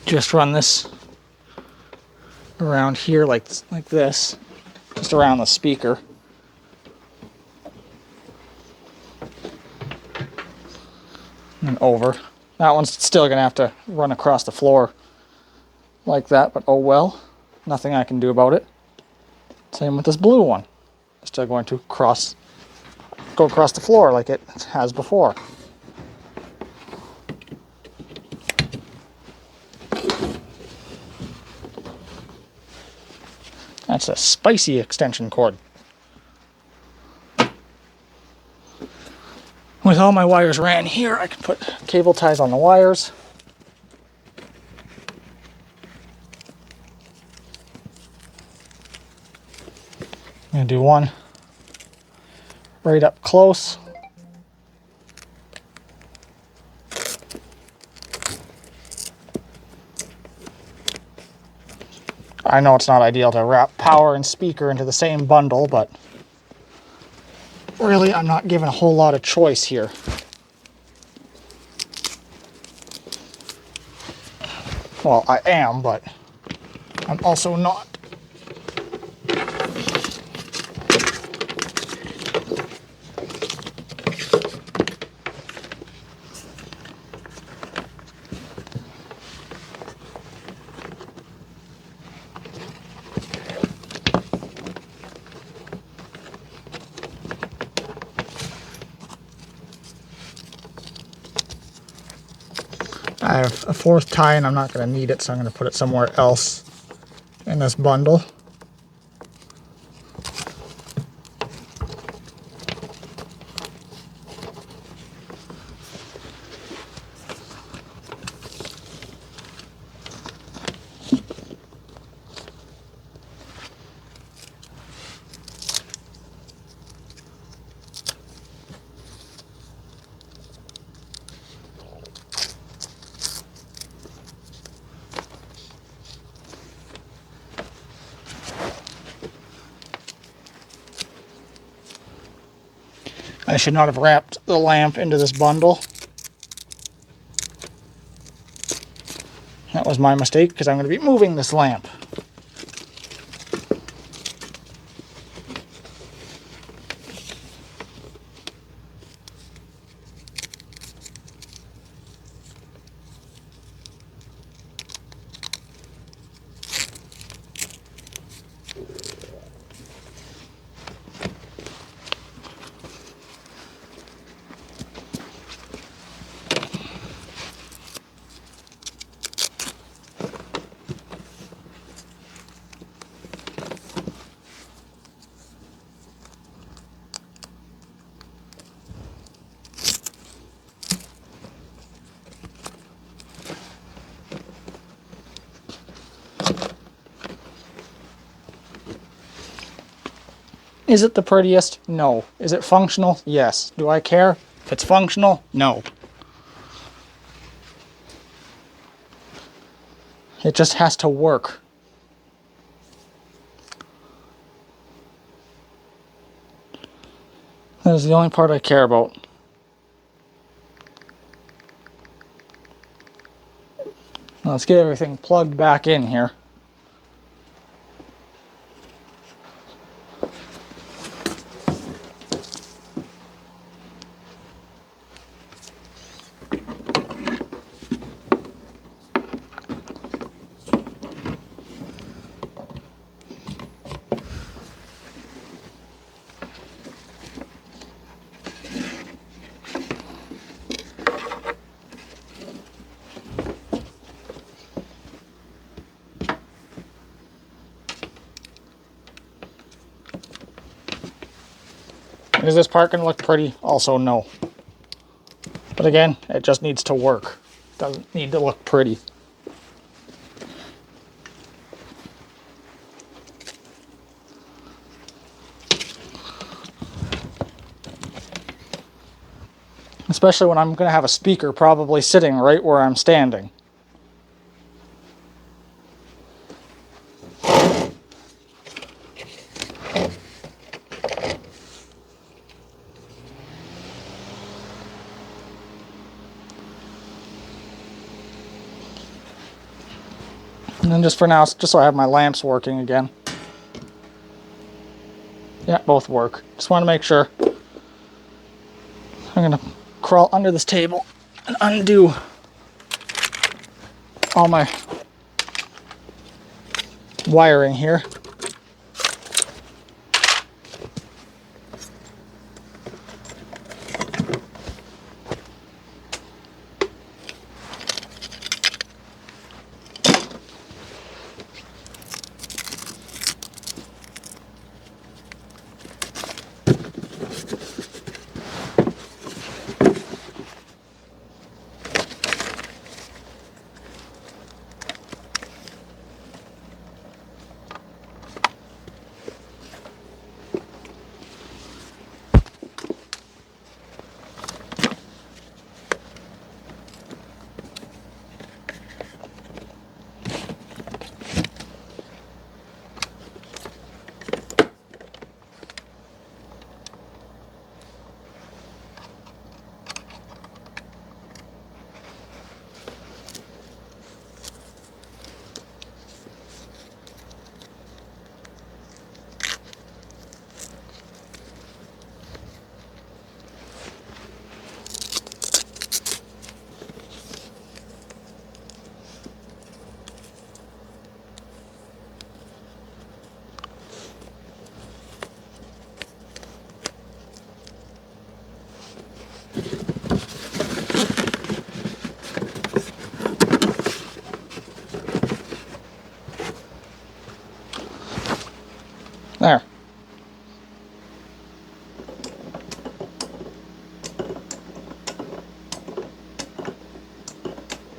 Just run this around here like this, just around the speaker. And over. That one's still going to have to run across the floor like that, but oh well. Nothing I can do about it. Same with this blue one. It's still going to go across the floor like it has before. That's a spicy extension cord. all my wires ran here. I can put cable ties on the wires. I'm going to do one right up close. I know it's not ideal to wrap power and speaker into the same bundle, but really I'm not given a whole lot of choice here. Well, I am, but I'm also not. I have a fourth tie and I'm not going to need it, so I'm going to put it somewhere else in this bundle. I should not have wrapped the lamp into this bundle. That was my mistake, because I'm going to be moving this lamp. Is it the prettiest? No. Is it functional? Yes. Do I care if it's functional? No. It just has to work. That is the only part I care about. Now let's get everything plugged back in here. Is this part going to look pretty? Also, no. But again, it just needs to work. It doesn't need to look pretty. Especially when I'm going to have a speaker probably sitting right where I'm standing. And then just for now, just so I have my lamps working again. Yeah, both work. Just want to make sure. I'm going to crawl under this table and undo all my wiring here.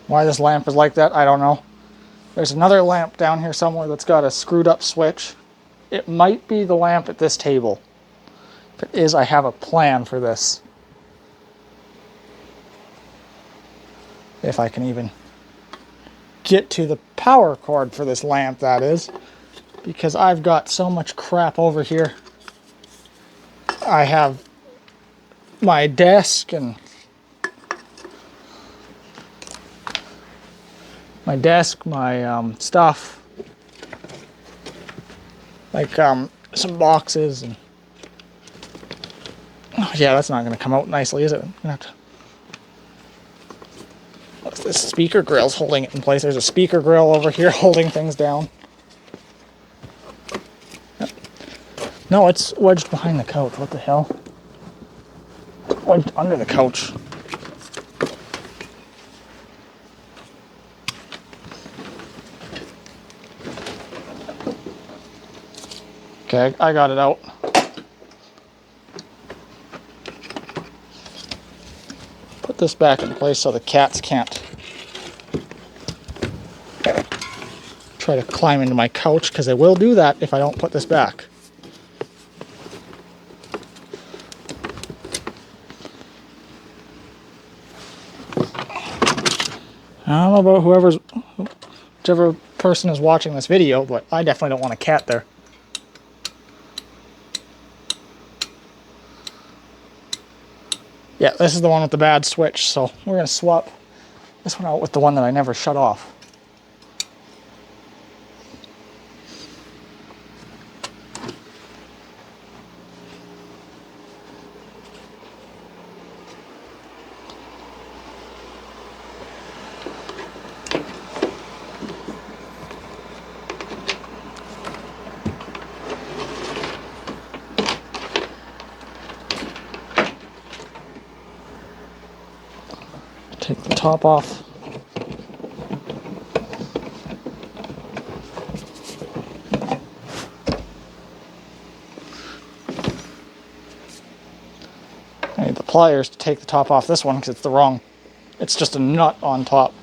Why this lamp is like that, I don't know. There's another lamp down here somewhere that's got a screwed up switch. It might be the lamp at this table. If it is, I have a plan for this. If I can even get to the power cord for this lamp, that is. Because I've got so much crap over here. I have my desk and my stuff, like some boxes, and oh, yeah, that's not going to come out nicely, is it? I'm gonna have to... What's this? Speaker grill's holding it in place. There's a speaker grill over here holding things down. No, it's wedged behind the couch. What the hell? Wedged under the couch. Okay, I got it out. Put this back in place so the cats can't try to climb into my couch, because they will do that if I don't put this back. I don't know about whichever person is watching this video, but I definitely don't want a cat there. Yeah, this is the one with the bad switch, so we're going to swap this one out with the one that I never shut off. Take the top off. I need the pliers to take the top off this one because it's just a nut on top.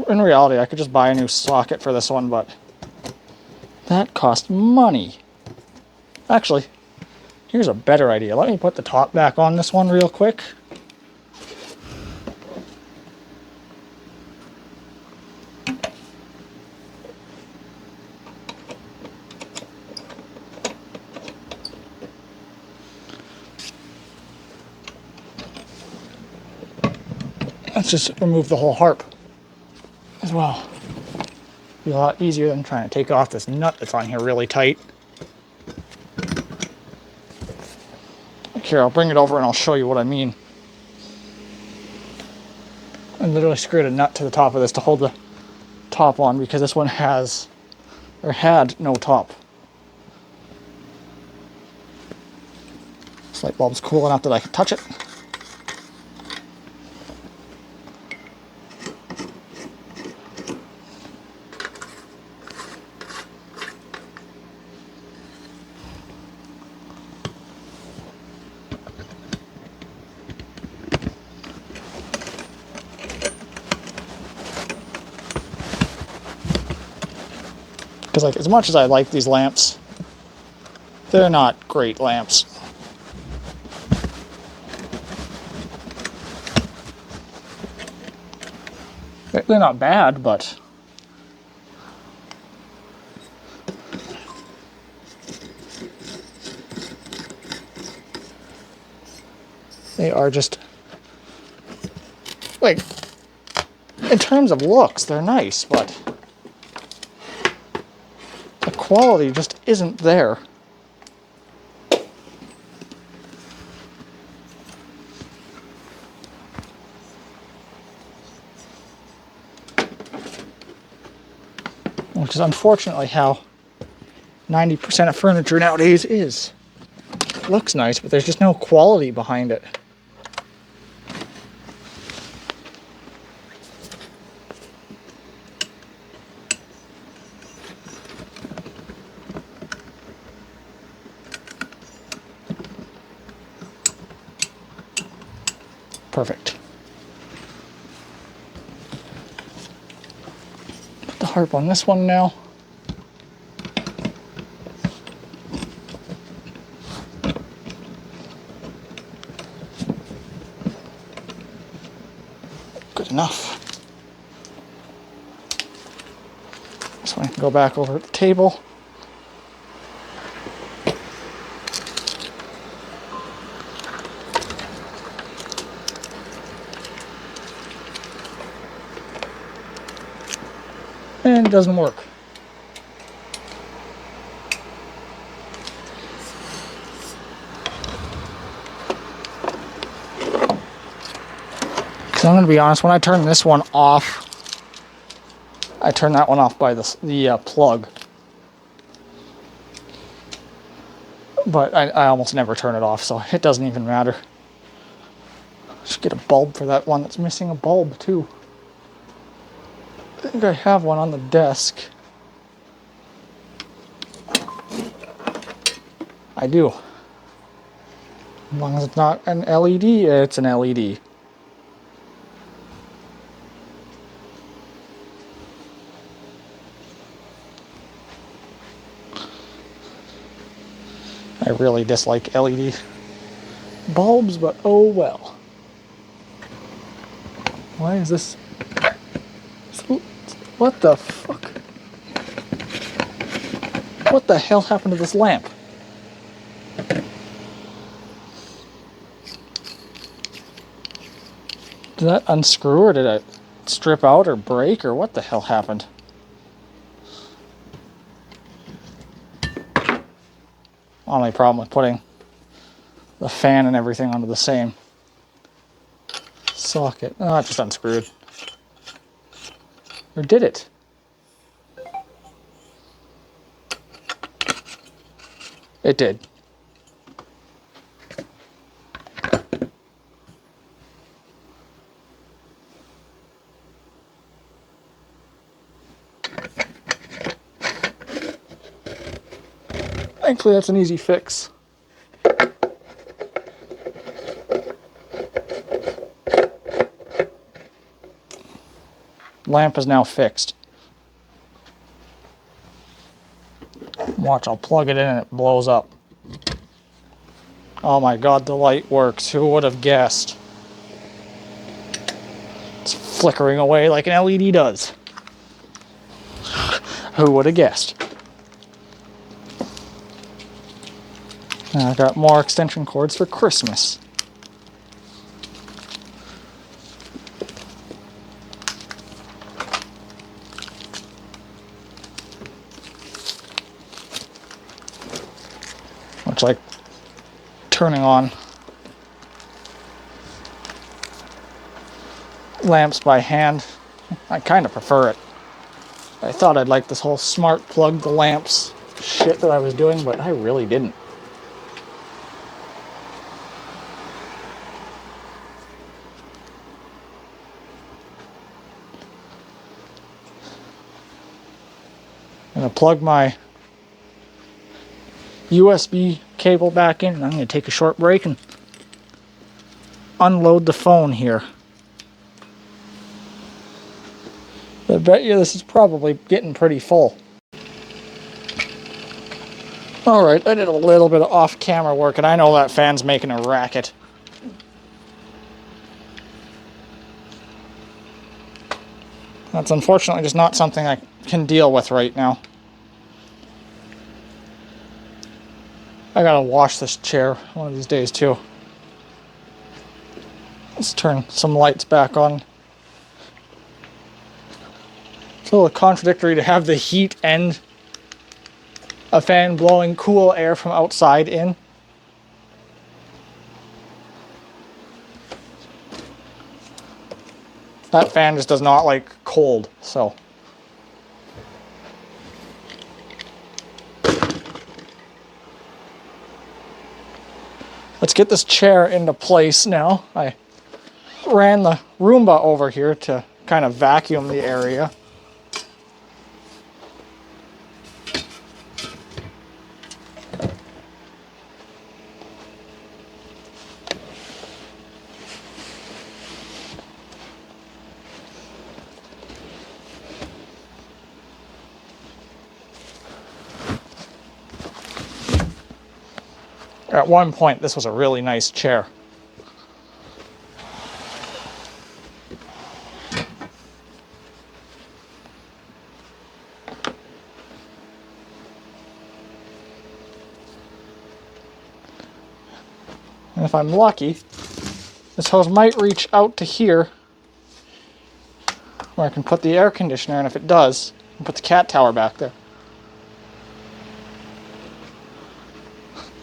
In reality, I could just buy a new socket for this one, but that cost money. Actually, here's a better idea. Let me put the top back on this one real quick. Let's just remove the whole harp as well. Be a lot easier than trying to take off this nut that's on here really tight. Here, I'll bring it over and I'll show you what I mean. I literally screwed a nut to the top of this to hold the top on, because this one had no top. This light bulb's cool enough that I can touch it. Because, like, as much as I like these lamps, they're not great lamps. They're not bad, but they are just, like, in terms of looks, they're nice, but the quality just isn't there. Which is unfortunately how 90% of furniture nowadays is. It looks nice, but there's just no quality behind it. Perfect. Put the harp on this one now. Good enough. So I can go back over to the table. And it doesn't work. So I'm going to be honest, when I turn this one off, I turn that one off by the plug. But I almost never turn it off, so it doesn't even matter. Should get a bulb for that one that's missing a bulb too. I think I have one on the desk. I do. As long as it's not an LED, it's an LED. I really dislike LED bulbs, but oh well. Why is this? What the fuck? What the hell happened to this lamp? Did that unscrew, or did it strip out or break, or what the hell happened? Only problem with putting the fan and everything onto the same socket. Oh, it just unscrewed. Or did it? It did. Thankfully, that's an easy fix. Lamp is now fixed. Watch, I'll plug it in and it blows up. Oh my god, the light works. Who would have guessed? It's flickering away like an LED does. Who would have guessed? Now I got more extension cords for Christmas. Much like turning on lamps by hand, I kind of prefer it. I thought I'd like this whole smart plug the lamps shit that I was doing, but I really didn't. I'm going to plug my USB cable back in, and I'm going to take a short break and unload the phone here. I bet you this is probably getting pretty full. Alright, I did a little bit of off-camera work, and I know that fan's making a racket. That's unfortunately just not something I can deal with right now. I gotta wash this chair one of these days too. Let's turn some lights back on. It's a little contradictory to have the heat and a fan blowing cool air from outside in. That fan just does not like cold, so. Let's get this chair into place now. I ran the Roomba over here to kind of vacuum the area. At one point, this was a really nice chair. And if I'm lucky, this hose might reach out to here where I can put the air conditioner, and if it does, I can put the cat tower back there.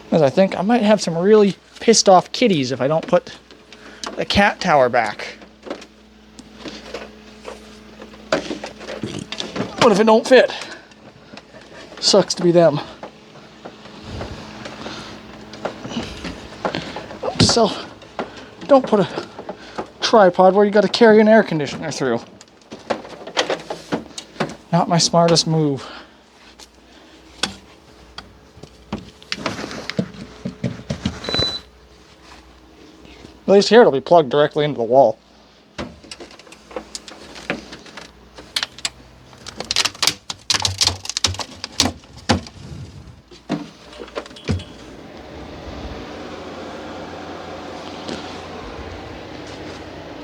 Because I think I might have some really pissed off kitties if I don't put the cat tower back. What if it don't fit? Sucks to be them. So, don't put a tripod where you got to carry an air conditioner through. Not my smartest move. At least here it'll be plugged directly into the wall.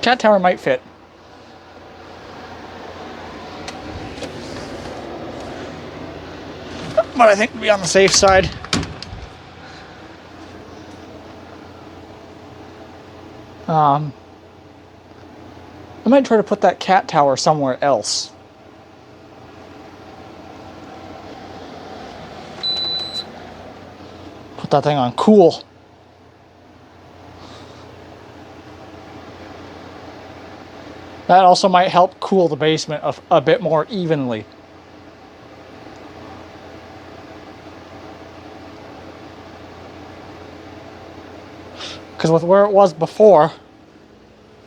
Cat tower might fit. But I think to be on the safe side, I might try to put that cat tower somewhere else. Put that thing on cool. That also might help cool the basement a bit more evenly. Because with where it was before,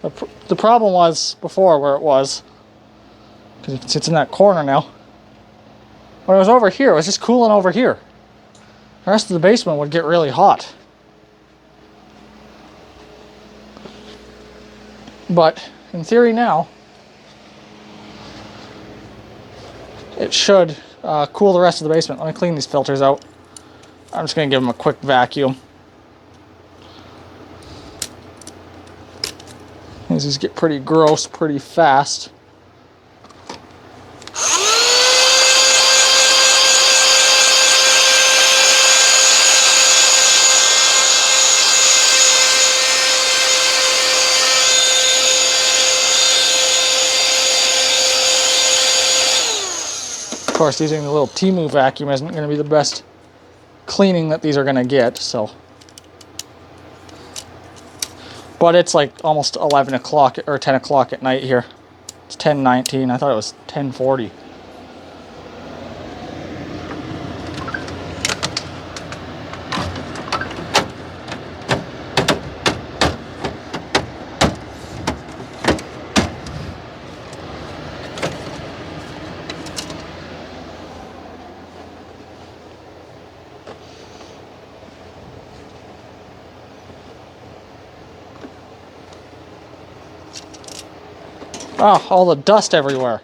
the problem was before where it was, because you can see it's in that corner now. When it was over here, it was just cooling over here. The rest of the basement would get really hot. But in theory now, it should cool the rest of the basement. Let me clean these filters out. I'm just going to give them a quick vacuum. These get pretty gross pretty fast. Of course, using the little Temu vacuum isn't going to be the best cleaning that these are going to get, so. But it's like almost 11 o'clock or 10 o'clock at night here. It's 10:19. I thought it was 10:40. Oh, all the dust everywhere.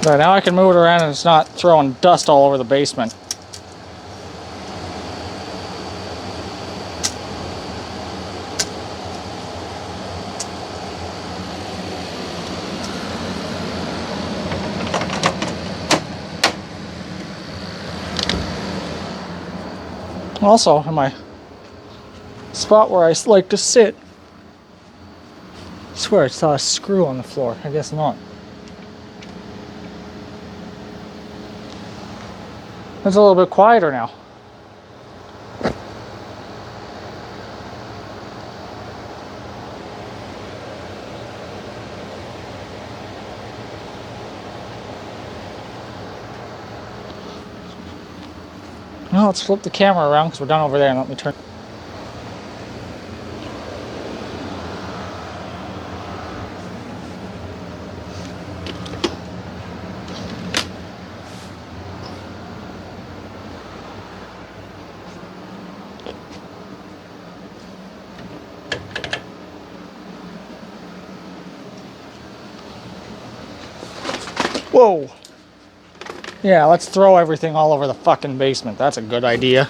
Right, now I can move it around and it's not throwing dust all over the basement. Also, in my spot where I like to sit. I swear I saw a screw on the floor. I guess not. It's a little bit quieter now. Now let's flip the camera around because we're done over there, and let me turn. Whoa! Yeah, let's throw everything all over the fucking basement. That's a good idea.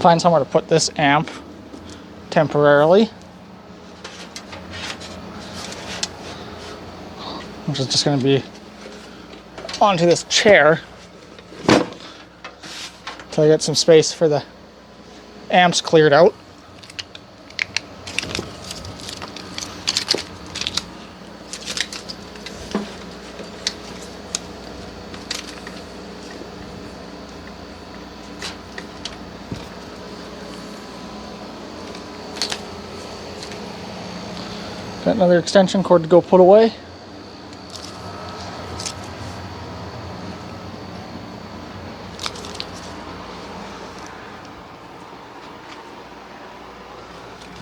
Find somewhere to put this amp temporarily, which is just going to be onto this chair until I get some space for the amps cleared out. Got another extension cord to go put away.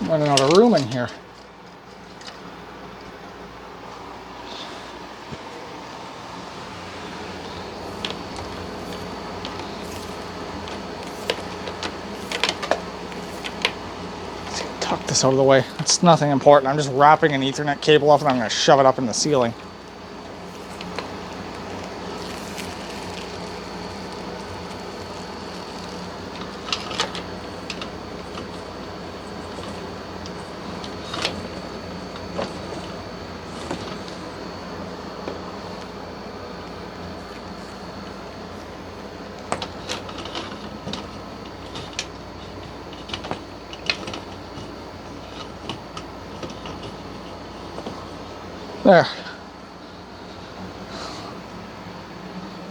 I'm running out of room in here. Tuck this out of the way. It's nothing important. I'm just wrapping an Ethernet cable off and I'm going to shove it up in the ceiling. There.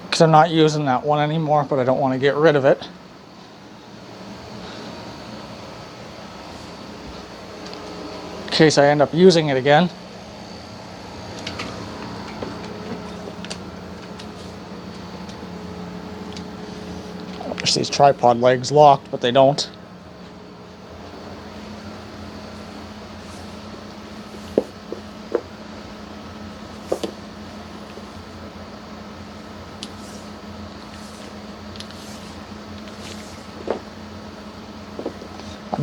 Because I'm not using that one anymore, but I don't want to get rid of it. In case I end up using it again. I wish these tripod legs locked, but they don't.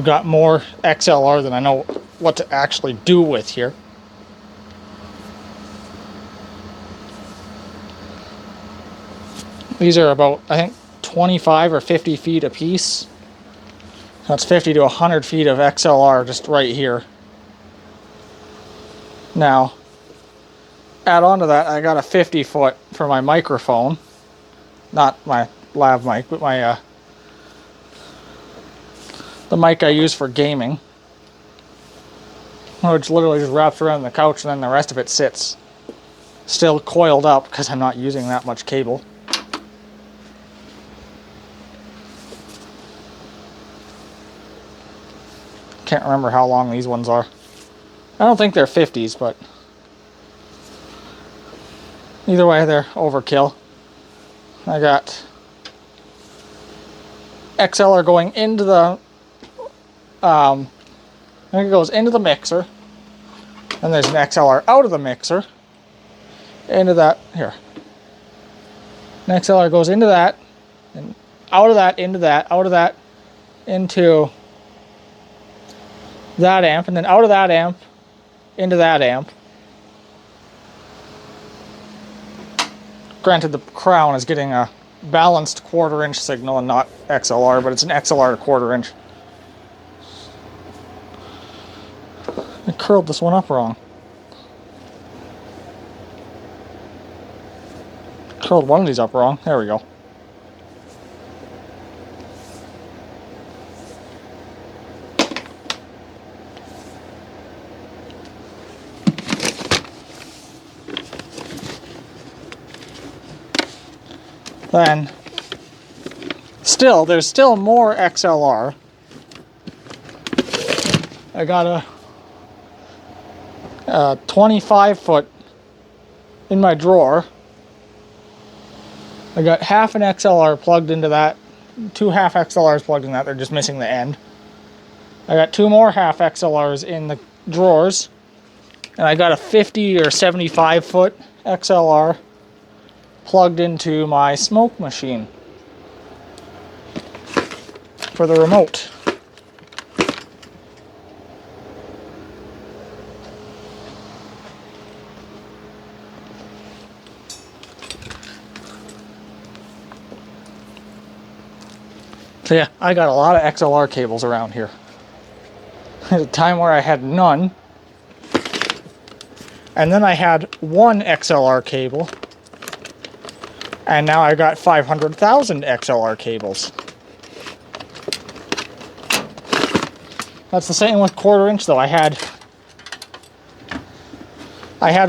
I've got more XLR than I know what to actually do with here. These are about, I think, 25 or 50 feet a piece. That's 50 to 100 feet of XLR just right here. Now, add on to that, I got a 50 foot for my microphone. Not my lav mic, but my the mic I use for gaming, which literally just wraps around the couch and then the rest of it sits still coiled up because I'm not using that much cable. Can't remember how long these ones are. I don't think they're 50s, but either way they're overkill. I got XLR going into the I think it goes into the mixer, and there's an XLR out of the mixer into that here, An XLR goes into that, and out of that, into that, out of that, into that amp, and then out of that amp, into that amp. Granted, the Crown is getting a balanced 1/4 inch signal and not XLR, but it's an XLR 1/4 inch. I curled this one up wrong. Curled one of these up wrong. There we go. Then, there's still more XLR. I got a 25 foot in my drawer. I got half an XLR plugged into that, 2 half XLRs plugged in that, they're just missing the end. I got 2 more half XLRs in the drawers, and I got a 50 or 75 foot XLR plugged into my smoke machine for the remote. So yeah, I got a lot of XLR cables around here. At a time where I had none, and then I had one XLR cable, and now I got 500,000 XLR cables. That's the same with 1/4 inch though. I had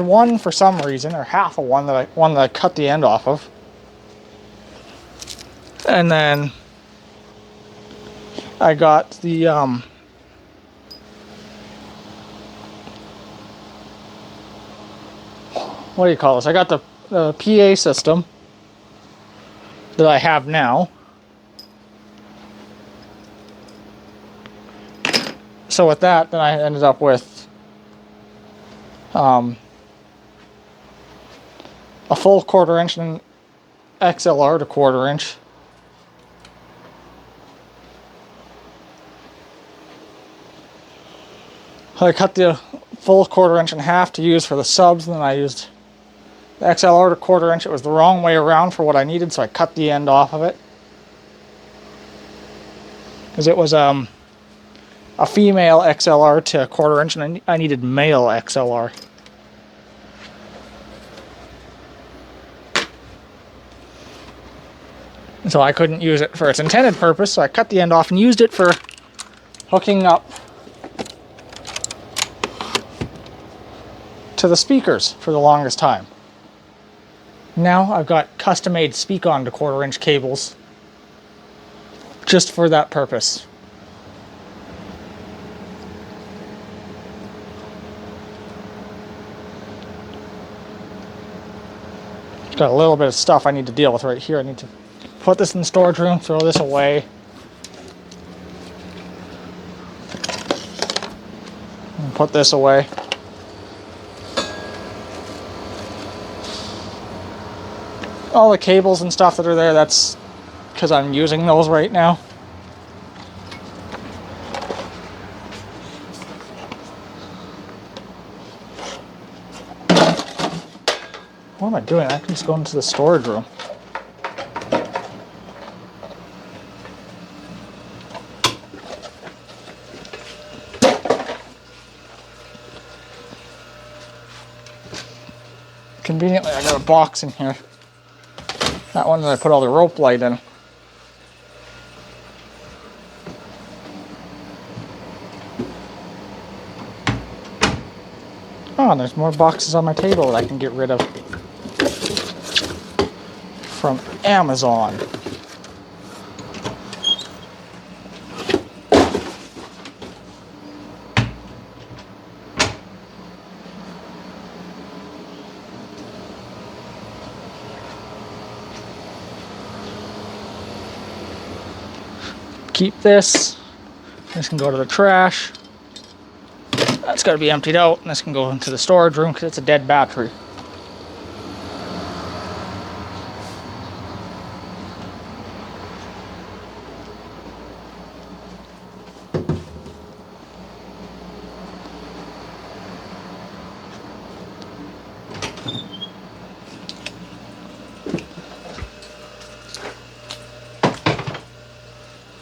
one for some reason, or half of one that I cut the end off of, and then I got the what do you call this? I got the PA system that I have now. So with that, then I ended up with a full 1/4 inch and XLR to 1/4 inch. I cut the full 1/4 inch in half to use for the subs, and then I used the XLR to 1/4 inch. It was the wrong way around for what I needed, so I cut the end off of it. Because it was a female XLR to 1/4 inch, and I needed male XLR. So I couldn't use it for its intended purpose, so I cut the end off and used it for hooking up to the speakers for the longest time. Now I've got custom-made speak-on to 1/4 inch cables just for that purpose. Got a little bit of stuff I need to deal with right here. I need to put this in the storage room, throw this away. And put this away. All the cables and stuff that are there, that's because I'm using those right now. What am I doing? I can just go into the storage room. Conveniently, I got a box in here. That one that I put all the rope light in. Oh, and there's more boxes on my table that I can get rid of. From Amazon. Keep this. This can go to the trash. That's got to be emptied out, and this can go into the storage room because it's a dead battery.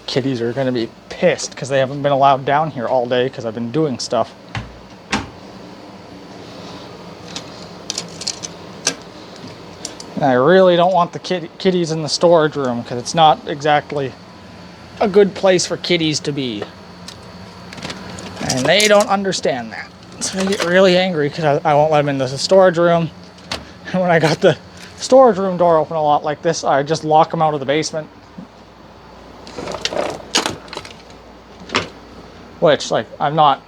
kitties are going to be pissed because they haven't been allowed down here all day because I've been doing stuff. And I really don't want the kitties in the storage room because it's not exactly a good place for kitties to be. And they don't understand that. So I get really angry because I won't let them in the storage room. And when I got the storage room door open a lot like this, I just lock them out of the basement. Which, like, I'm not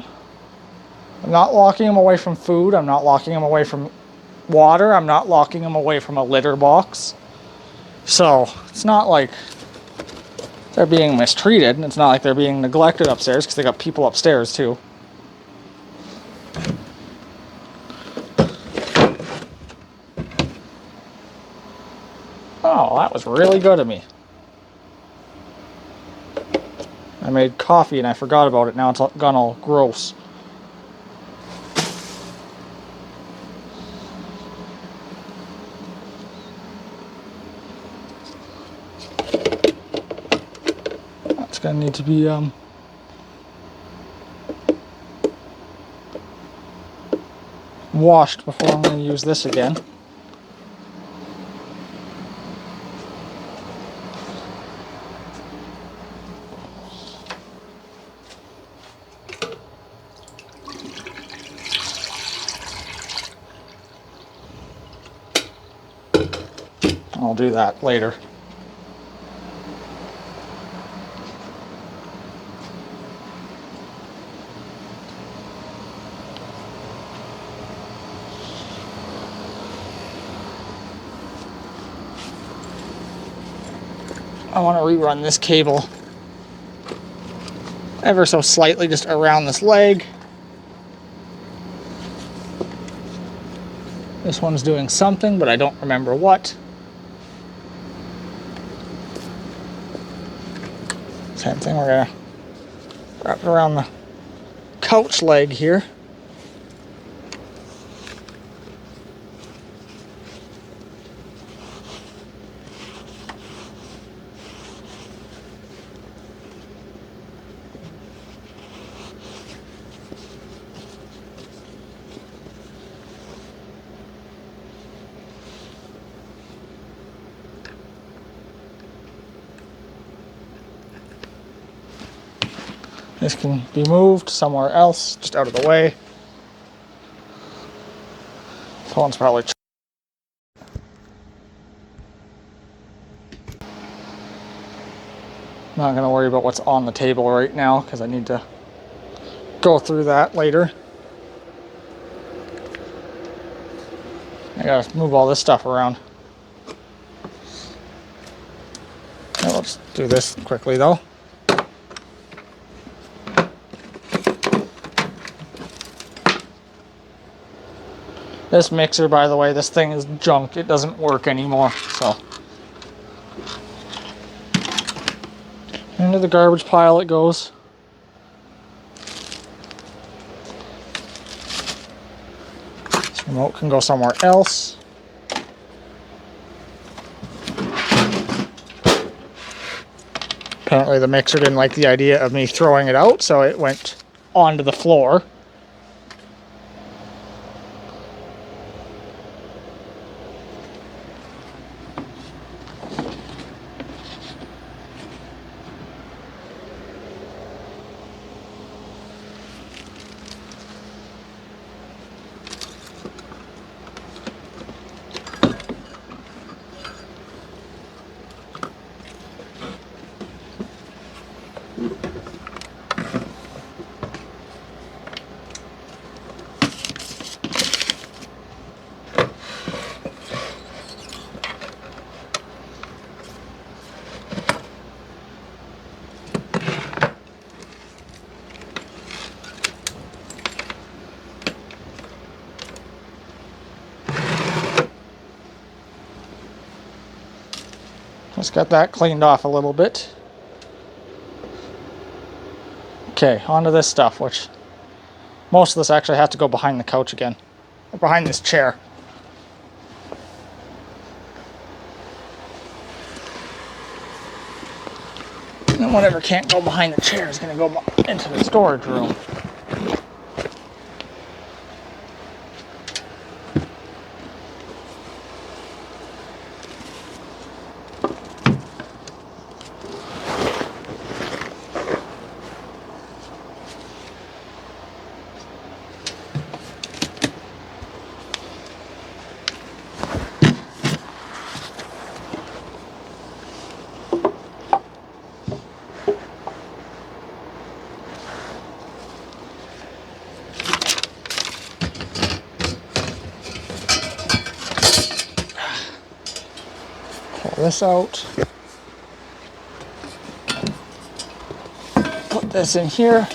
locking them away from food. I'm not locking them away from water. I'm not locking them away from a litter box. So it's not like they're being mistreated, and it's not like they're being neglected upstairs because they got people upstairs too. Oh, that was really good of me. I made coffee and I forgot about it. Now it's gone all gross. That's gonna need to be washed before I'm gonna use this again. I'll do that later. I want to rerun this cable ever so slightly just around this leg. This one's doing something, but I don't remember what. Same thing, we're gonna wrap it around the couch leg here. This can be moved somewhere else, just out of the way. This one's probably... Not going to worry about what's on the table right now because I need to go through that later. I gotta move all this stuff around. Now let's do this quickly though. This mixer, by the way, this thing is junk. It doesn't work anymore, so. Into the garbage pile it goes. This remote can go somewhere else. Apparently the mixer didn't like the idea of me throwing it out, so it went onto the floor. Just got that cleaned off a little bit. Okay, onto this stuff, which most of this actually has to go behind the couch again, or behind this chair. And whatever can't go behind the chair is going to go into the storage room. Pull this out. Put this in here.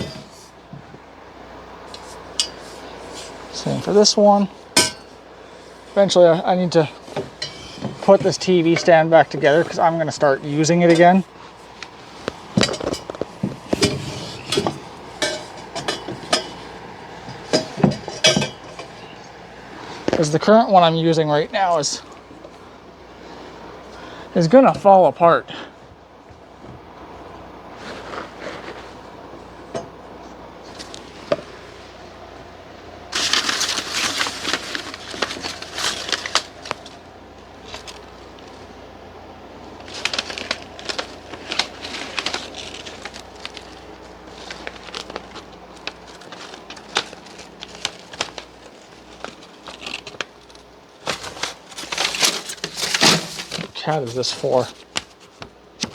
Same for this one. Eventually I need to put this TV stand back together because I'm going to start using it again. Because the current one I'm using right now is gonna fall apart. What cat is this for?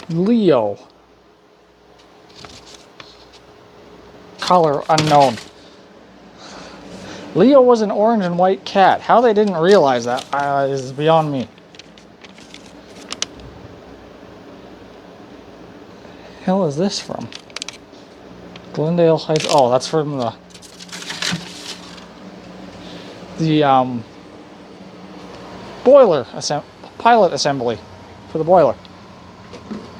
Leo. Color unknown. Leo was an orange and white cat. How they didn't realize that is beyond me. Hell is this from? Glendale Heights. Oh, that's from the boiler pilot assembly for the boiler.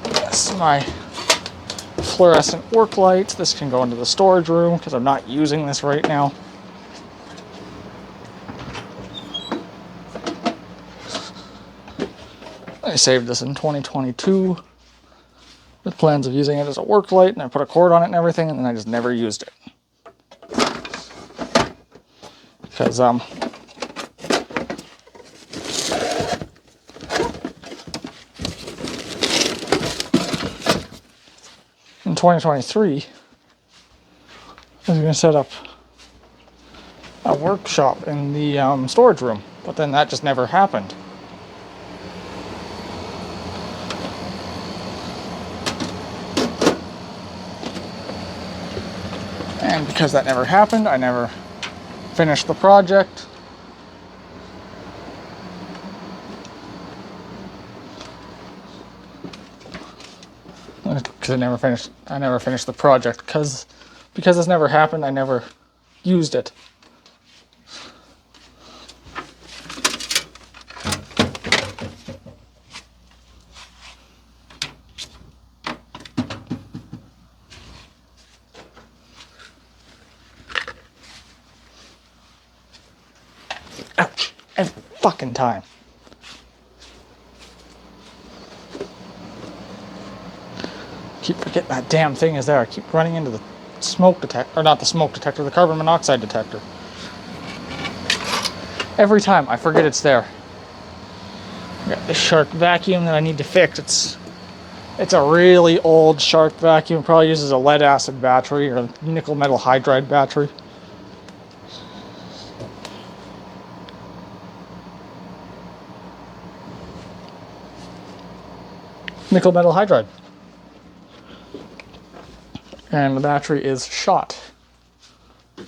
This is my fluorescent work lights. This can go into the storage room because I'm not using this right now. I saved this in 2022 with plans of using it as a work light, and I put a cord on it and everything, and then I just never used it. Because in 2023, I was going to set up a workshop in the storage room, but then that just never happened. And because that never happened, I never finished the project. Because I never finished the project because this never happened. I never used it. Ouch! Every fucking time. Keep forgetting that damn thing is there. I keep running into the smoke detector, or not the smoke detector, the carbon monoxide detector. Every time I forget it's there. I got this Shark vacuum that I need to fix. It's a really old Shark vacuum. It probably uses a lead acid battery or a nickel metal hydride battery. Nickel metal hydride. And the battery is shot. Do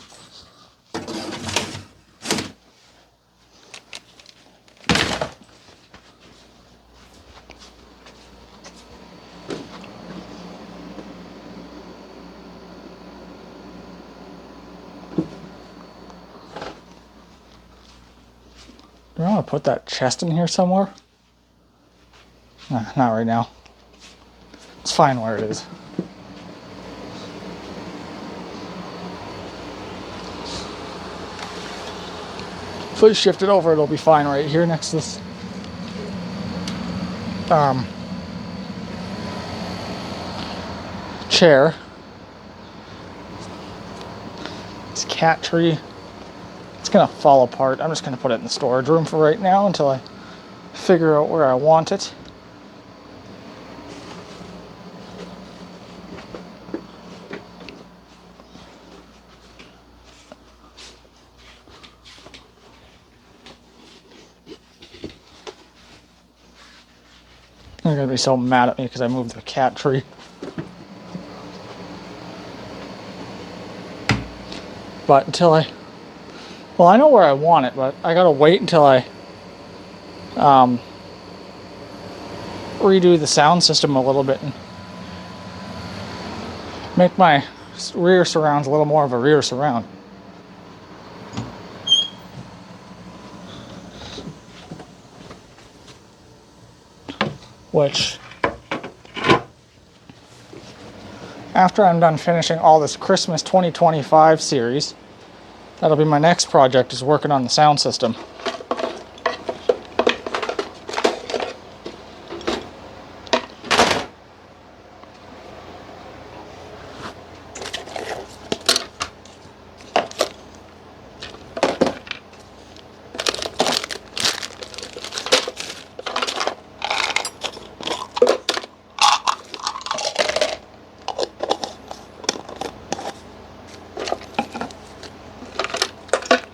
I want to put that chest in here somewhere? Nah, not right now. It's fine where it is. If I shift it over, it'll be fine right here next to this. chair. This cat tree, it's gonna fall apart. I'm just gonna put it in the storage room for right now until I figure out where I want it. They're gonna be so mad at me because I moved the cat tree. But until well, I know where I want it, but I gotta wait until I redo the sound system a little bit and make my rear surrounds a little more of a rear surround. Which, after I'm done finishing all this Christmas 2025 series, that'll be my next project, is working on the sound system.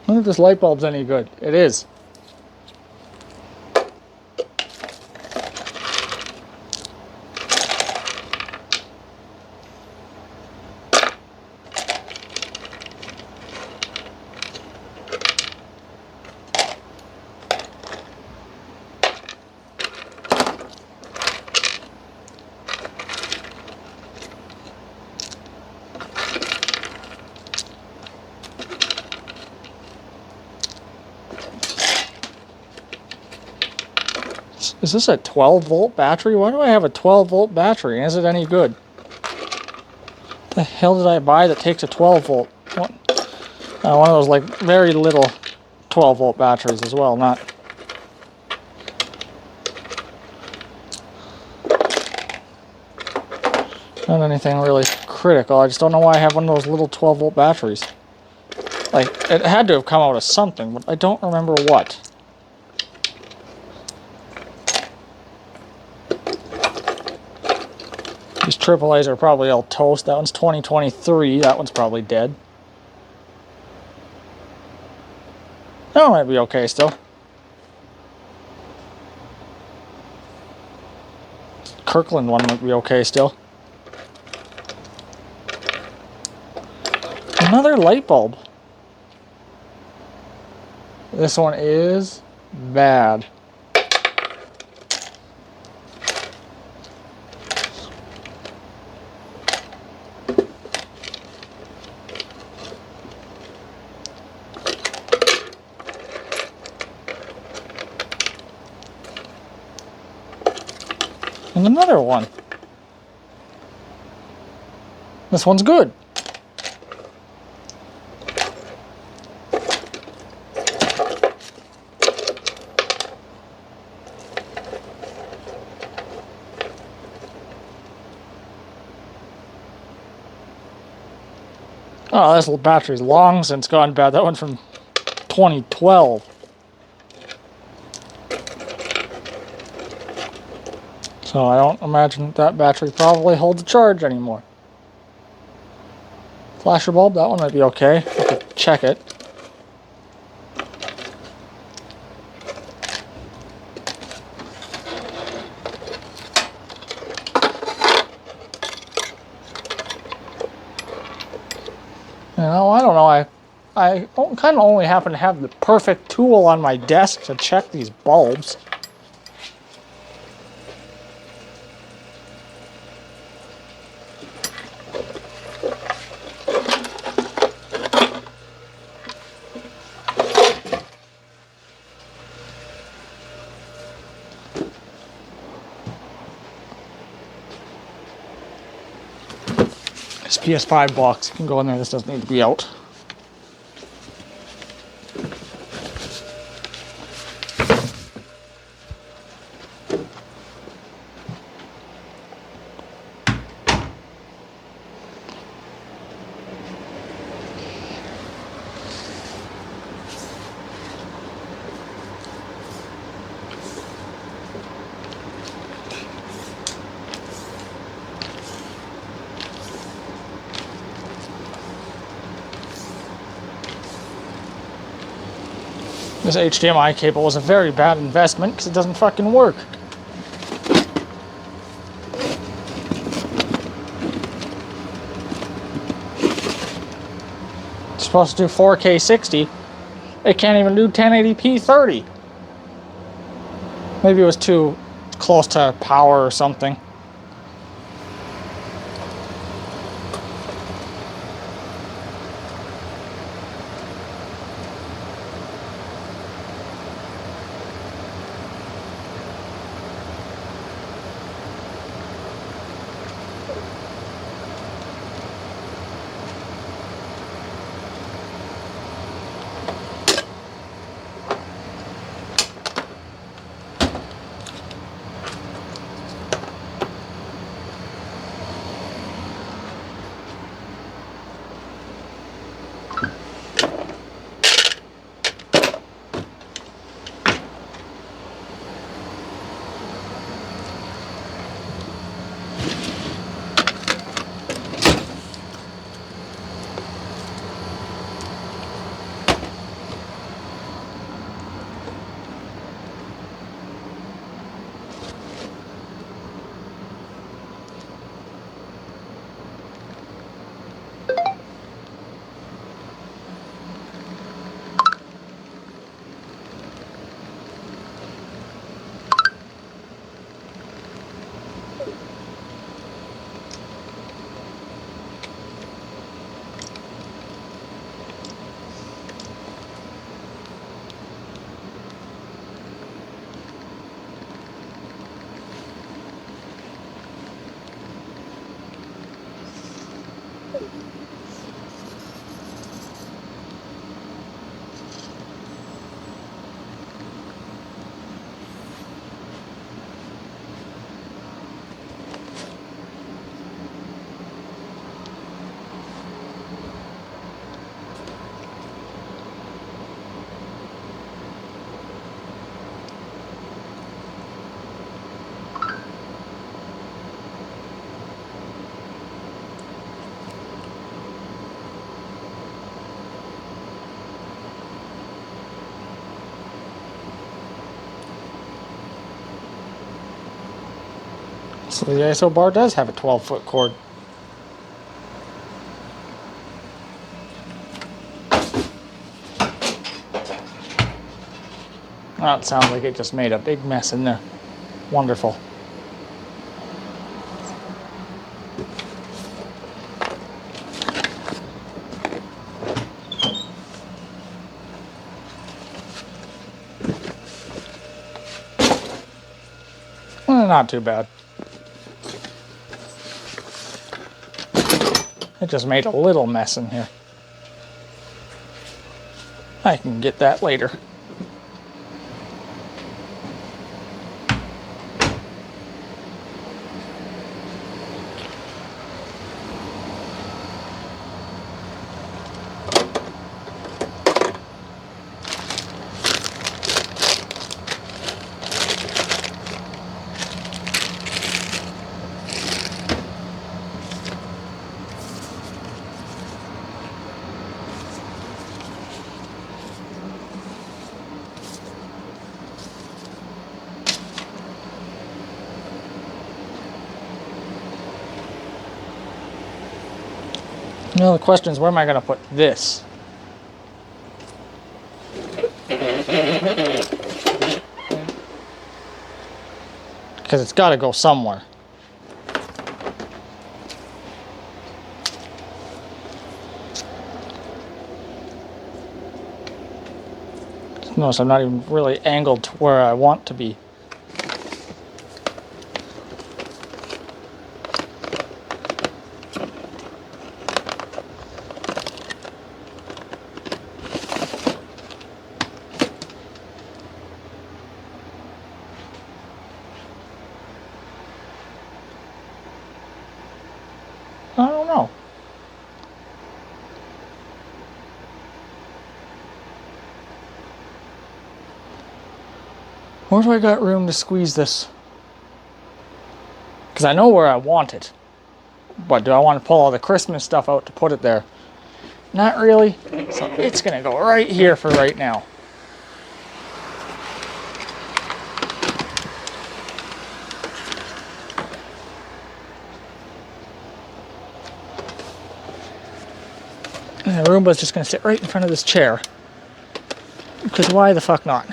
I wonder if this light bulb's any good. It is. Is this a 12-volt battery? Why do I have a 12-volt battery? Is it any good? The hell did I buy that takes a 12-volt? One of those like very little 12-volt batteries as well, not anything really critical. I just don't know why I have one of those little 12-volt batteries. Like, it had to have come out of something, but I don't remember what. These AAAs are probably all toast. That one's 2023. That one's probably dead. That one might be okay still. Kirkland one might be okay still. Another light bulb. This one is bad. And another one. This one's good. Oh, this little battery's long since gone bad. That one's from 2012. So I don't imagine that battery probably holds a charge anymore. Flasher bulb, that one might be okay. I could check it. You know, I don't know. I kind of only happen to have the perfect tool on my desk to check these bulbs. This PS5 box can go in there. This doesn't need to be out. This HDMI cable was a very bad investment because it doesn't fucking work. It's supposed to do 4K 60. It can't even do 1080p 30. Maybe it was too close to power or something. So the ISO bar does have a 12-foot cord. Well, it sounds like it just made a big mess in there. Wonderful. Not too bad. It just made a little mess in here. I can get that later. Now the question is, where am I going to put this? Because it's got to go somewhere. Notice I'm not even really angled to where I want to be. I don't know. Where do I got room to squeeze this? Because I know where I want it. But do I want to pull all the Christmas stuff out to put it there? Not really. So it's going to go right here for right now. And the Roomba's just going to sit right in front of this chair. Because why the fuck not?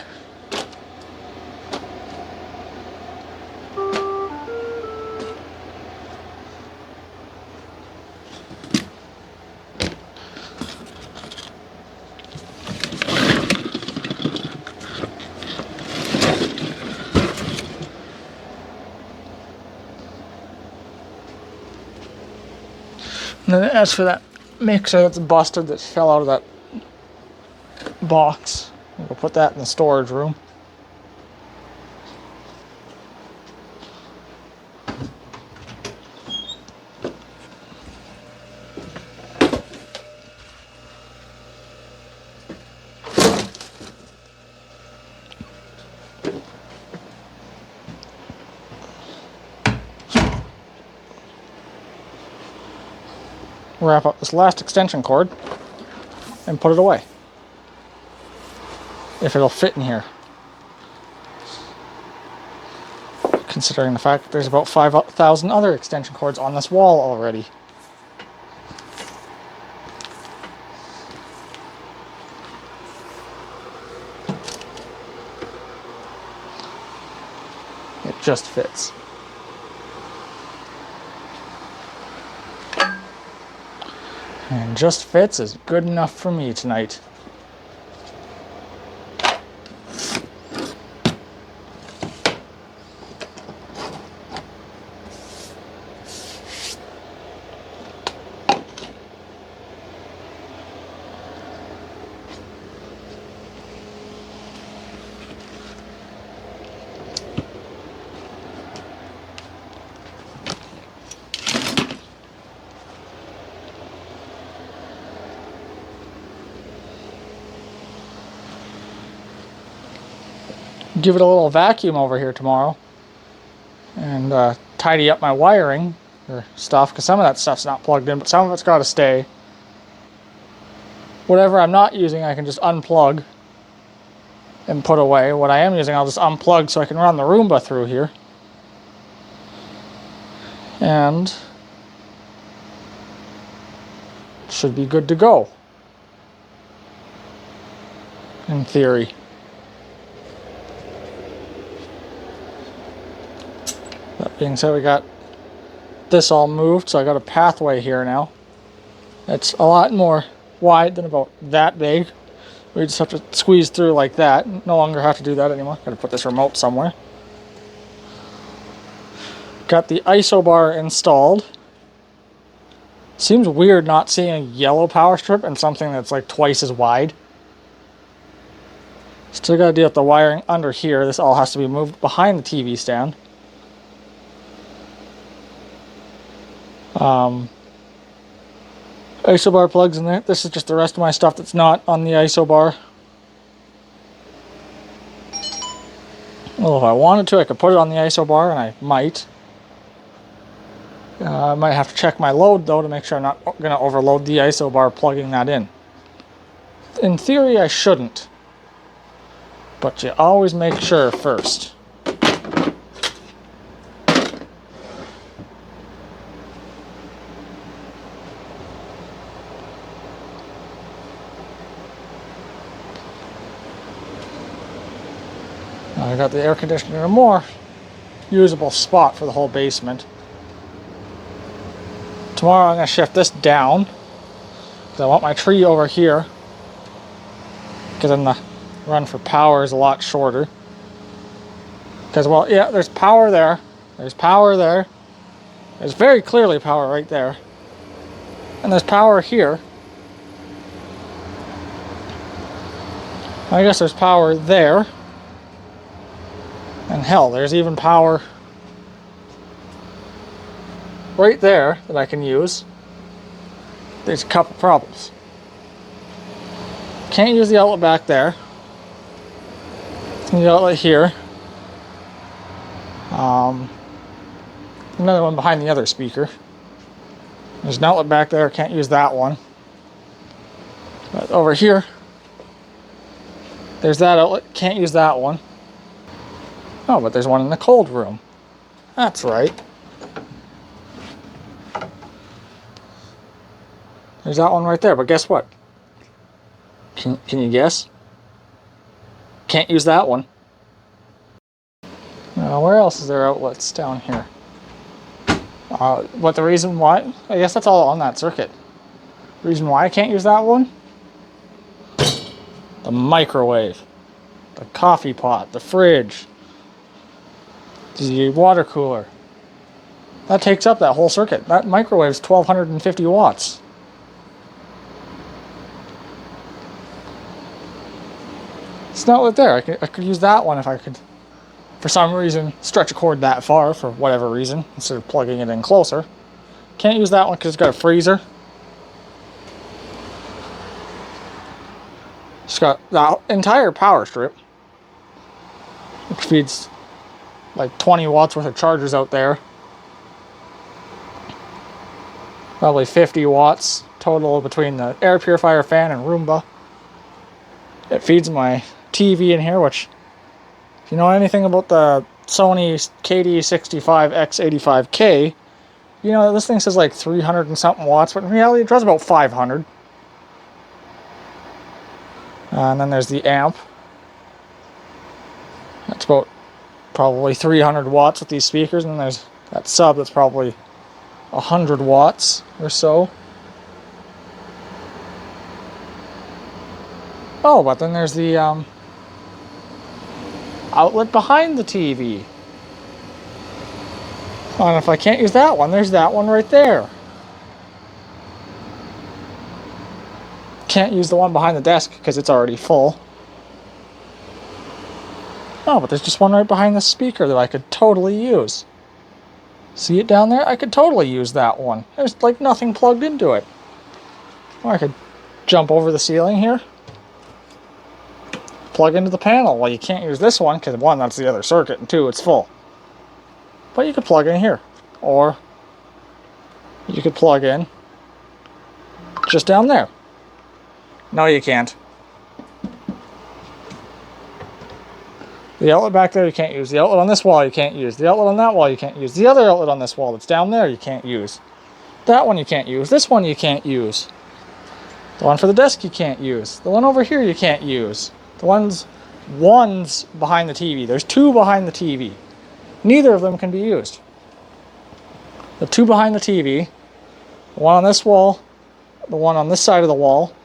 And then as for that mixer that's busted that fell out of that box, we'll put that in the storage room. Wrap up this last extension cord and put it away. If it'll fit in here. Considering the fact that there's about 5,000 other extension cords on this wall already. It just fits. And just fits is good enough for me tonight. Give it a little vacuum over here tomorrow and tidy up my wiring or stuff, because some of that stuff's not plugged in, but some of it's got to stay. Whatever I'm not using, I can just unplug and put away. What I am using, I'll just unplug so I can run the Roomba through here. And it should be good to go, in theory. That being said, we got this all moved, so I got a pathway here now. It's a lot more wide than about that big. We just have to squeeze through like that. No longer have to do that anymore. Gotta put this remote somewhere. Got the ISO bar installed. Seems weird not seeing a yellow power strip and something that's like twice as wide. Still gotta deal with the wiring under here. This all has to be moved behind the TV stand. ISO bar plugs in there. This is just the rest of my stuff that's not on the ISO bar. Well, if I wanted to, I could put it on the ISO bar, and I might. I might have to check my load, though, to make sure I'm not going to overload the ISO bar plugging that in. In theory, I shouldn't. But you always make sure first. I got the air conditioner in a more usable spot for the whole basement. Tomorrow I'm going to shift this down, because I want my tree over here, because then the run for power is a lot shorter. Because, well, yeah, there's power there, there's power there, there's very clearly power right there, and there's power here. I guess there's power there. And hell, there's even power right there that I can use. There's a couple problems. Can't use the outlet back there. The outlet here. Another one behind the other speaker. There's an outlet back there, can't use that one. But over here, there's that outlet, can't use that one. Oh, but there's one in the cold room. That's right. There's that one right there, but guess what? Can you guess? Can't use that one. Where else is there outlets down here? What the reason why? I guess that's all on that circuit. The reason why I can't use that one? The microwave, the coffee pot, the fridge, the water cooler. That takes up that whole circuit. That microwave's 1250 watts. It's not right there. I could use that one if I could, for some reason, stretch a cord that far for whatever reason, instead of plugging it in closer. Can't use that one because it's got a freezer. It's got the entire power strip, which feeds like 20 watts worth of chargers out there. Probably 50 watts total between the air purifier, fan, and Roomba. It feeds my TV in here, which, if you know anything about the Sony KD65X85K, you know this thing says like 300 and something watts, but in reality it draws about 500. And then there's the amp. That's about probably 300 watts with these speakers, and then there's that sub that's probably 100 watts or so. Oh, but then there's the outlet behind the TV. And if I can't use that one, there's that one right there. Can't use the one behind the desk because it's already full. Oh, but there's just one right behind the speaker that I could totally use. See it down there? I could totally use that one. There's like nothing plugged into it. Or I could jump over the ceiling here. Plug into the panel. Well, you can't use this one because one, that's the other circuit, and two, it's full. But you could plug in here. Or you could plug in just down there. No, you can't. The outlet back there you can't use. The outlet on this wall you can't use. The outlet on that wall you can't use. The other outlet on this wall that's down there you can't use. That one you can't use. This one you can't use. The one for the desk you can't use. The one over here you can't use. The one's behind the TV. There's two behind the TV. Neither of them can be used. The two behind the TV, the one on this wall, the one on this side of the wall,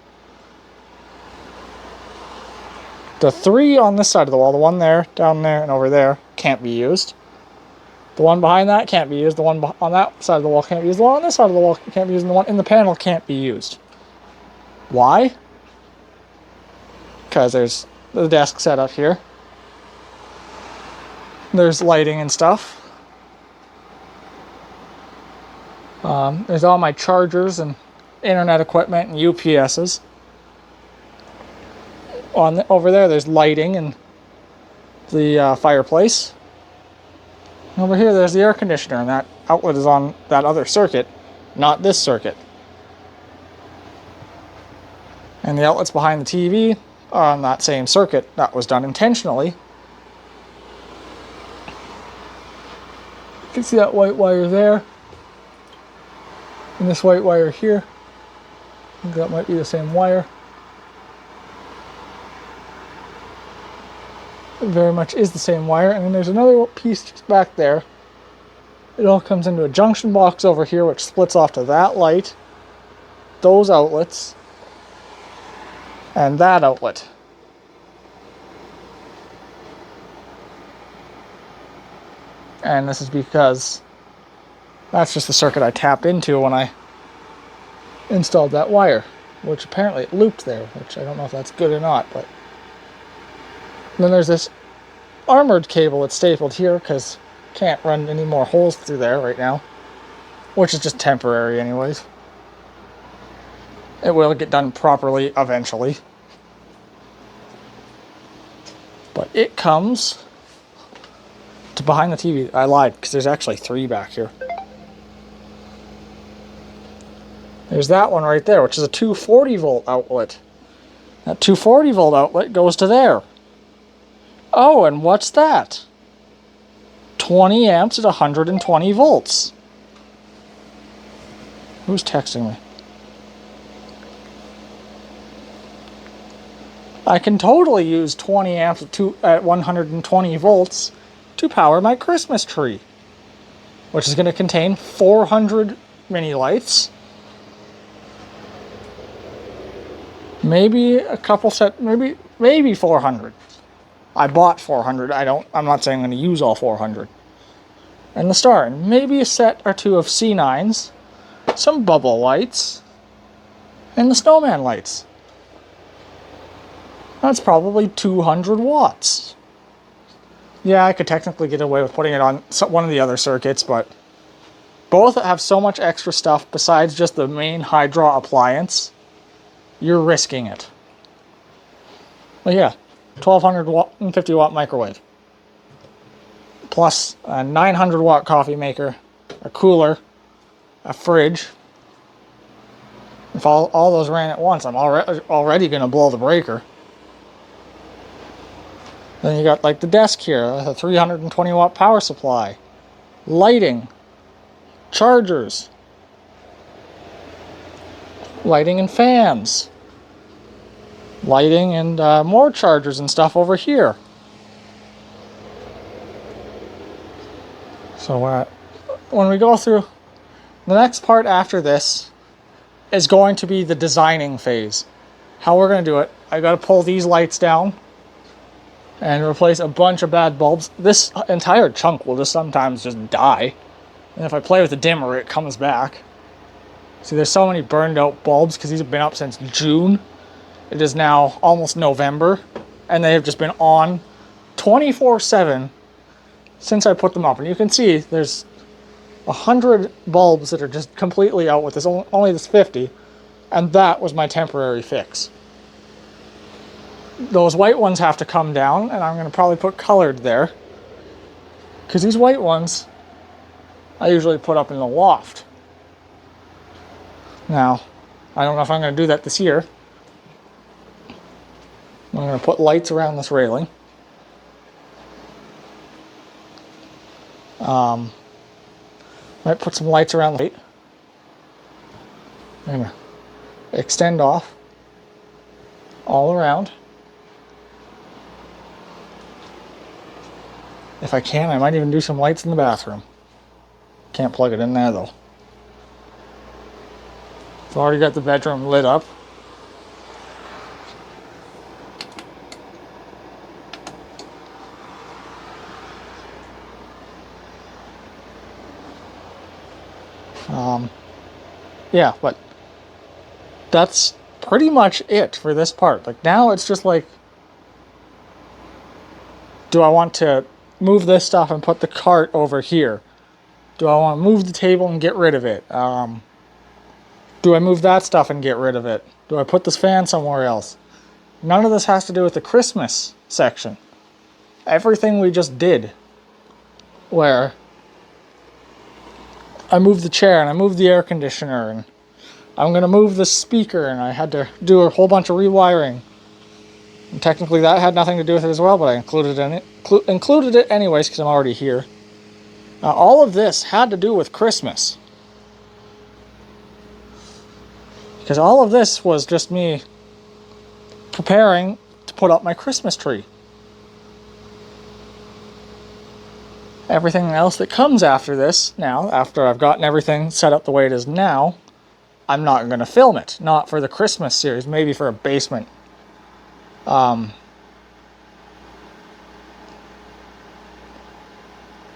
the three on this side of the wall, the one there, down there, and over there, can't be used. The one behind that can't be used. The one on that side of the wall can't be used. The one on this side of the wall can't be used. And the one in the panel can't be used. Why? Because there's the desk set up here. There's lighting and stuff. There's all my chargers and internet equipment and UPSs. Over there, there's lighting and the fireplace. And over here, there's the air conditioner, and that outlet is on that other circuit, not this circuit. And the outlet's behind the TV on that same circuit. That was done intentionally. You can see that white wire there, and this white wire here. I think that might be the same wire. It very much is the same wire. And then there's another piece just back there. It all comes into a junction box over here, which splits off to that light, those outlets, and that outlet. And this is because that's just the circuit I tapped into when I installed that wire, which apparently it looped there, which I don't know if that's good or not. But then there's this armored cable that's stapled here because can't run any more holes through there right now, which is just temporary anyways. It will get done properly eventually. But it comes to behind the TV. I lied, because there's actually three back here. There's that one right there, which is a 240 volt outlet. That 240 volt outlet goes to there. Oh, and what's that? 20 amps at 120 volts. Who's texting me? I can totally use 20 amps at 120 volts to power my Christmas tree, which is going to contain 400 mini lights, maybe a couple maybe 400. I bought 400. I'm not saying I'm going to use all 400. And the star, and maybe a set or two of C9s, some bubble lights, and the snowman lights. That's probably 200 watts. Yeah, I could technically get away with putting it on one of the other circuits, but both have so much extra stuff besides just the main high draw appliance. You're risking it. But yeah, 1250 watt microwave. Plus a 900 watt coffee maker, a cooler, a fridge. If all those ran at once, I'm already going to blow the breaker. Then you got like the desk here, a 320 watt power supply, lighting, chargers, lighting and fans, lighting and more chargers and stuff over here. So when we go through, the next part after this is going to be the designing phase. How we're going to do it, I got to pull these lights down and replace a bunch of bad bulbs. This entire chunk will sometimes just die. And if I play with the dimmer, it comes back. See, there's so many burned out bulbs because these have been up since June. It is now almost November, and they have just been on 24/7 since I put them up. And you can see there's 100 bulbs that are just completely out with this, only this 50, and that was my temporary fix. Those white ones have to come down, and I'm going to probably put colored there, because these white ones I usually put up in the loft. Now, I don't know if I'm going to do that this year. I'm going to put lights around this railing. Might put some lights around the light. I'm going to extend off all around. If I can, I might even do some lights in the bathroom. Can't plug it in there though. I've already got the bedroom lit up. Yeah, but that's pretty much it for this part. Like now it's just like, do I want to move this stuff and put the cart over here? Do I want to move the table and get rid of it? Do I move that stuff and get rid of it? Do I put this fan somewhere else? None of this has to do with the Christmas section. Everything we just did, where I moved the chair and I moved the air conditioner and I'm going to move the speaker and I had to do a whole bunch of rewiring. And technically that had nothing to do with it as well, but I included it anyways because I'm already here. All of this had to do with Christmas. Because all of this was just me preparing to put up my Christmas tree. Everything else that comes after this, now, after I've gotten everything set up the way it is now, I'm not going to film it. Not for the Christmas series, maybe for a basement.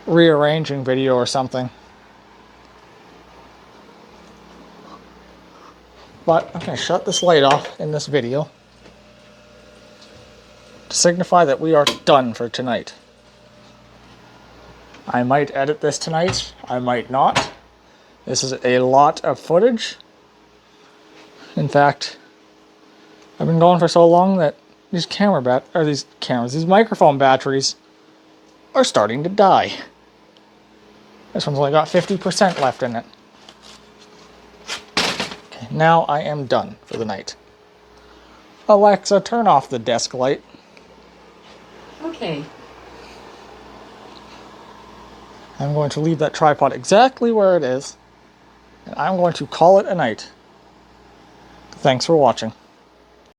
Rearranging video or something. But I'm going to shut this light off in this video to signify that we are done for tonight. I might edit this tonight, I might not. This is a lot of footage. In fact, I've been going for so long that these these microphone batteries are starting to die. This one's only got 50% left in it. Okay, now I am done for the night. Alexa, turn off the desk light. Okay. I'm going to leave that tripod exactly where it is, and I'm going to call it a night. Thanks for watching.